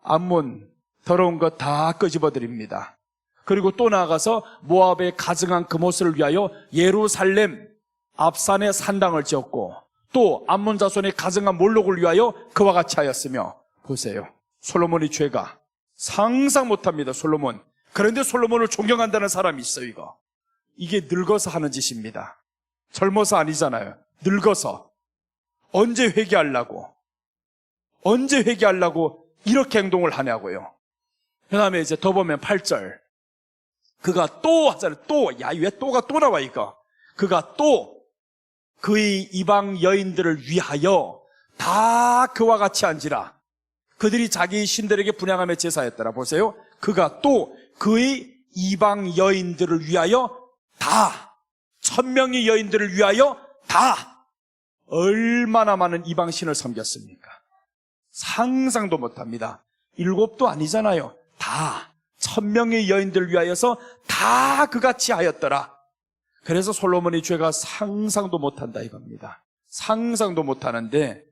암몬 더러운 것 다 끄집어드립니다. 그리고 또 나아가서 모압의 가증한 그못을 위하여 예루살렘 앞산에 산당을 지었고 또 암몬 자손의 가증한 몰록을 위하여 그와 같이 하였으며. 보세요. 솔로몬의 죄가 상상 못합니다. 솔로몬. 그런데 솔로몬을 존경한다는 사람이 있어요. 이게 늙어서 하는 짓입니다. 젊어서 아니잖아요. 늙어서. 언제 회개하려고 이렇게 행동을 하냐고요. 그 다음에 이제 더 보면 8절 그가 또 하잖아요. 왜 또가 또 나와 이거. 그가 또 그의 이방 여인들을 위하여 다 그와 같이 한지라. 그들이 자기 신들에게 분향하며 제사했더라. 보세요. 그가 또 그의 이방 여인들을 위하여 다 1000명의 여인들을 위하여 다 얼마나 많은 이방신을 섬겼습니까? 상상도 못합니다. 7도 아니잖아요. 다 1000명의 여인들을 위하여서 다 그같이 하였더라. 그래서 솔로몬의 죄가 상상도 못한다 이겁니다. 상상도 못하는데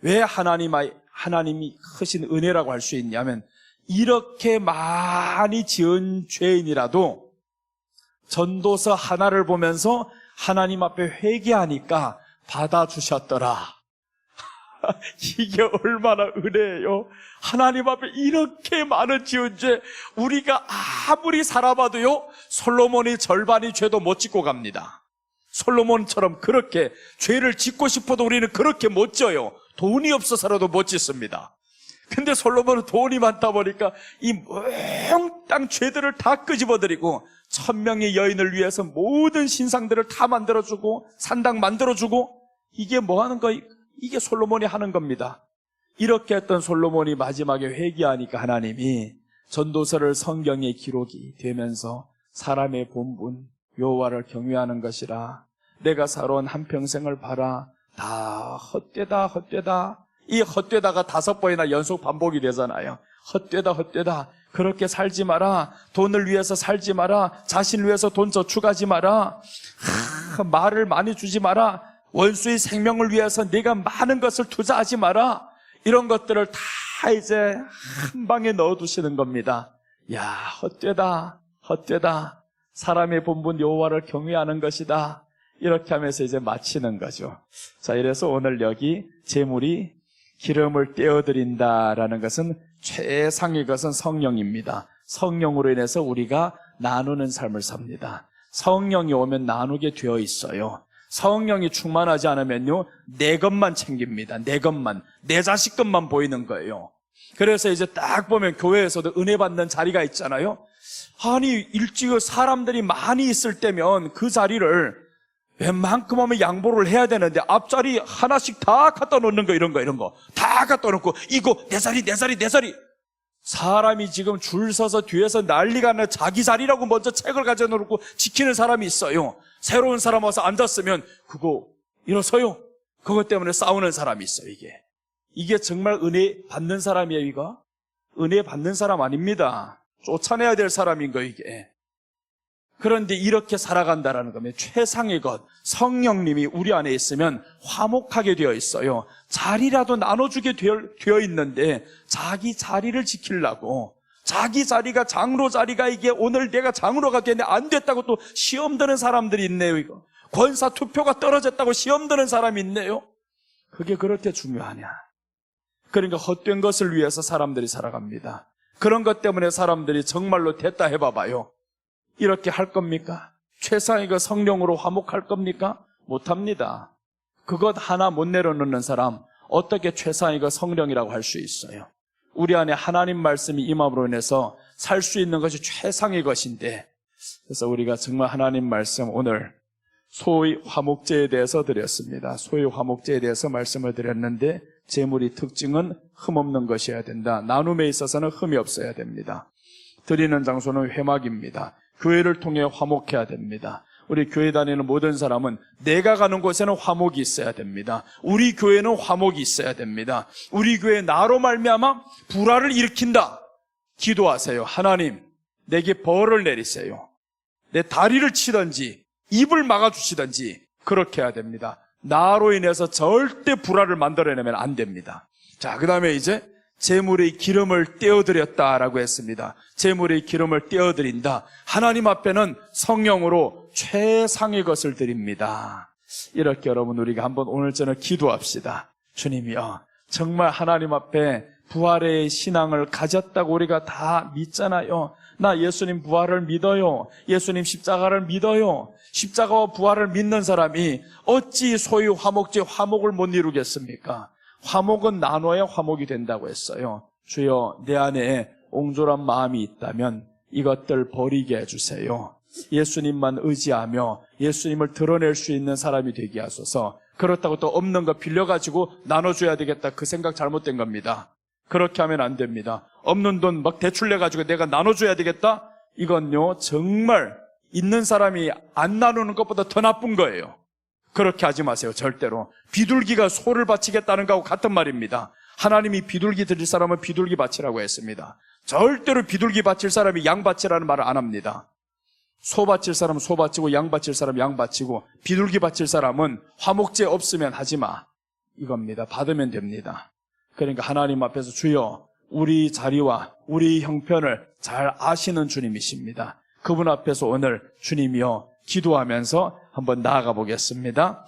왜 하나님이 크신 은혜라고 할 수 있냐면 이렇게 많이 지은 죄인이라도 전도서 하나를 보면서 하나님 앞에 회개하니까 받아주셨더라. 이게 얼마나 은혜예요. 하나님 앞에 이렇게 많은 지은 죄 우리가 아무리 살아봐도요, 솔로몬이 절반이 죄도 못 짓고 갑니다. 솔로몬처럼 그렇게 죄를 짓고 싶어도 우리는 그렇게 못 져요. 돈이 없어서라도 못 짓습니다. 근데 솔로몬은 돈이 많다 보니까 이 몽땅 죄들을 다 끄집어들이고 1000명의 여인을 위해서 모든 신상들을 다 만들어주고 산당 만들어주고, 이게 뭐 하는 거? 이게 솔로몬이 하는 겁니다. 이렇게 했던 솔로몬이 마지막에 회개하니까 하나님이 전도서를 성경에 기록이 되면서 사람의 본분 여호와를 경외하는 것이라, 내가 살아온 한평생을 봐라, 다 헛되다 헛되다. 이 헛되다가 5번이나 연속 반복이 되잖아요. 헛되다 헛되다. 그렇게 살지 마라. 돈을 위해서 살지 마라. 자신을 위해서 돈 저축하지 마라. 말을 많이 주지 마라. 원수의 생명을 위해서 네가 많은 것을 투자하지 마라. 이런 것들을 다 이제 한 방에 넣어두시는 겁니다. 야, 헛되다 헛되다. 사람의 본분 여호와를 경외하는 것이다. 이렇게 하면서 이제 마치는 거죠. 자, 이래서 오늘 여기 제물이 기름을 떼어드린다라는 것은 최상의 것은 성령입니다. 성령으로 인해서 우리가 나누는 삶을 삽니다. 성령이 오면 나누게 되어 있어요. 성령이 충만하지 않으면요, 내 것만 챙깁니다. 내 것만, 내 자식 것만 보이는 거예요. 그래서 이제 딱 보면 교회에서도 은혜 받는 자리가 있잖아요. 아니, 일찍 사람들이 많이 있을 때면 그 자리를 웬만큼 하면 양보를 해야 되는데 앞자리 하나씩 다 갖다 놓는 거, 이런 거 다 갖다 놓고, 이거 내 자리 내 자리 내 자리. 사람이 지금 줄 서서 뒤에서 난리가 나, 자기 자리라고 먼저 책을 가져놓고 지키는 사람이 있어요. 새로운 사람 와서 앉았으면 그거 일어서요. 그것 때문에 싸우는 사람이 있어요. 이게 정말 은혜 받는 사람이에요. 이거 은혜 받는 사람 아닙니다. 쫓아내야 될 사람인 거 이게. 그런데 이렇게 살아간다라는 거면 최상의 것, 성령님이 우리 안에 있으면 화목하게 되어 있어요. 자리라도 나눠주게 되어 있는데 자기 자리를 지키려고, 자기 자리가 장로 자리가 이게 오늘 내가 장로가 되는데 안 됐다고 또 시험 드는 사람들이 있네요. 이거 권사 투표가 떨어졌다고 시험 드는 사람이 있네요. 그게 그렇게 중요하냐? 그러니까 헛된 것을 위해서 사람들이 살아갑니다. 그런 것 때문에 사람들이 정말로 됐다 해봐봐요. 이렇게 할 겁니까? 최상의 그 성령으로 화목할 겁니까? 못합니다. 그것 하나 못 내려놓는 사람 어떻게 최상의 그 성령이라고 할 수 있어요? 우리 안에 하나님 말씀이 임함으로 인해서 살 수 있는 것이 최상의 것인데, 그래서 우리가 정말 하나님 말씀 오늘 소위 화목제에 대해서 드렸습니다. 소위 화목제에 대해서 말씀을 드렸는데, 제물의 특징은 흠없는 것이어야 된다. 나눔에 있어서는 흠이 없어야 됩니다. 드리는 장소는 회막입니다. 교회를 통해 화목해야 됩니다. 우리 교회 다니는 모든 사람은 내가 가는 곳에는 화목이 있어야 됩니다. 우리 교회는 화목이 있어야 됩니다. 우리 교회 나로 말미암아 불화를 일으킨다. 기도하세요. 하나님, 내게 벌을 내리세요. 내 다리를 치든지 입을 막아주시든지 그렇게 해야 됩니다. 나로 인해서 절대 불화를 만들어내면 안 됩니다. 자, 그 다음에 이제 제물의 기름을 떼어드렸다라고 했습니다. 제물의 기름을 떼어드린다. 하나님 앞에는 성령으로 최상의 것을 드립니다. 이렇게 여러분 우리가 한번 오늘 저녁 기도합시다. 주님이여, 정말 하나님 앞에 부활의 신앙을 가졌다고 우리가 다 믿잖아요. 나 예수님 부활을 믿어요. 예수님 십자가를 믿어요. 십자가와 부활을 믿는 사람이 어찌 소유 화목제 화목을 못 이루겠습니까? 화목은 나눠야 화목이 된다고 했어요. 주여, 내 안에 옹졸한 마음이 있다면 이것들 버리게 해주세요. 예수님만 의지하며 예수님을 드러낼 수 있는 사람이 되게 하소서. 그렇다고 또 없는 거 빌려가지고 나눠줘야 되겠다, 그 생각 잘못된 겁니다. 그렇게 하면 안 됩니다. 없는 돈 막 대출 내가지고 내가 나눠줘야 되겠다? 이건요, 정말 있는 사람이 안 나누는 것보다 더 나쁜 거예요. 그렇게 하지 마세요. 절대로. 비둘기가 소를 바치겠다는 거하고 같은 말입니다. 하나님이 비둘기 드릴 사람은 비둘기 바치라고 했습니다. 절대로 비둘기 바칠 사람이 양 바치라는 말을 안 합니다. 소 바칠 사람은 소 바치고 양 바칠 사람은 양 바치고, 비둘기 바칠 사람은 화목제 없으면 하지 마, 이겁니다. 받으면 됩니다. 그러니까 하나님 앞에서 주여, 우리 자리와 우리 형편을 잘 아시는 주님이십니다. 그분 앞에서 오늘 주님이여 기도하면서 한번 나아가 보겠습니다.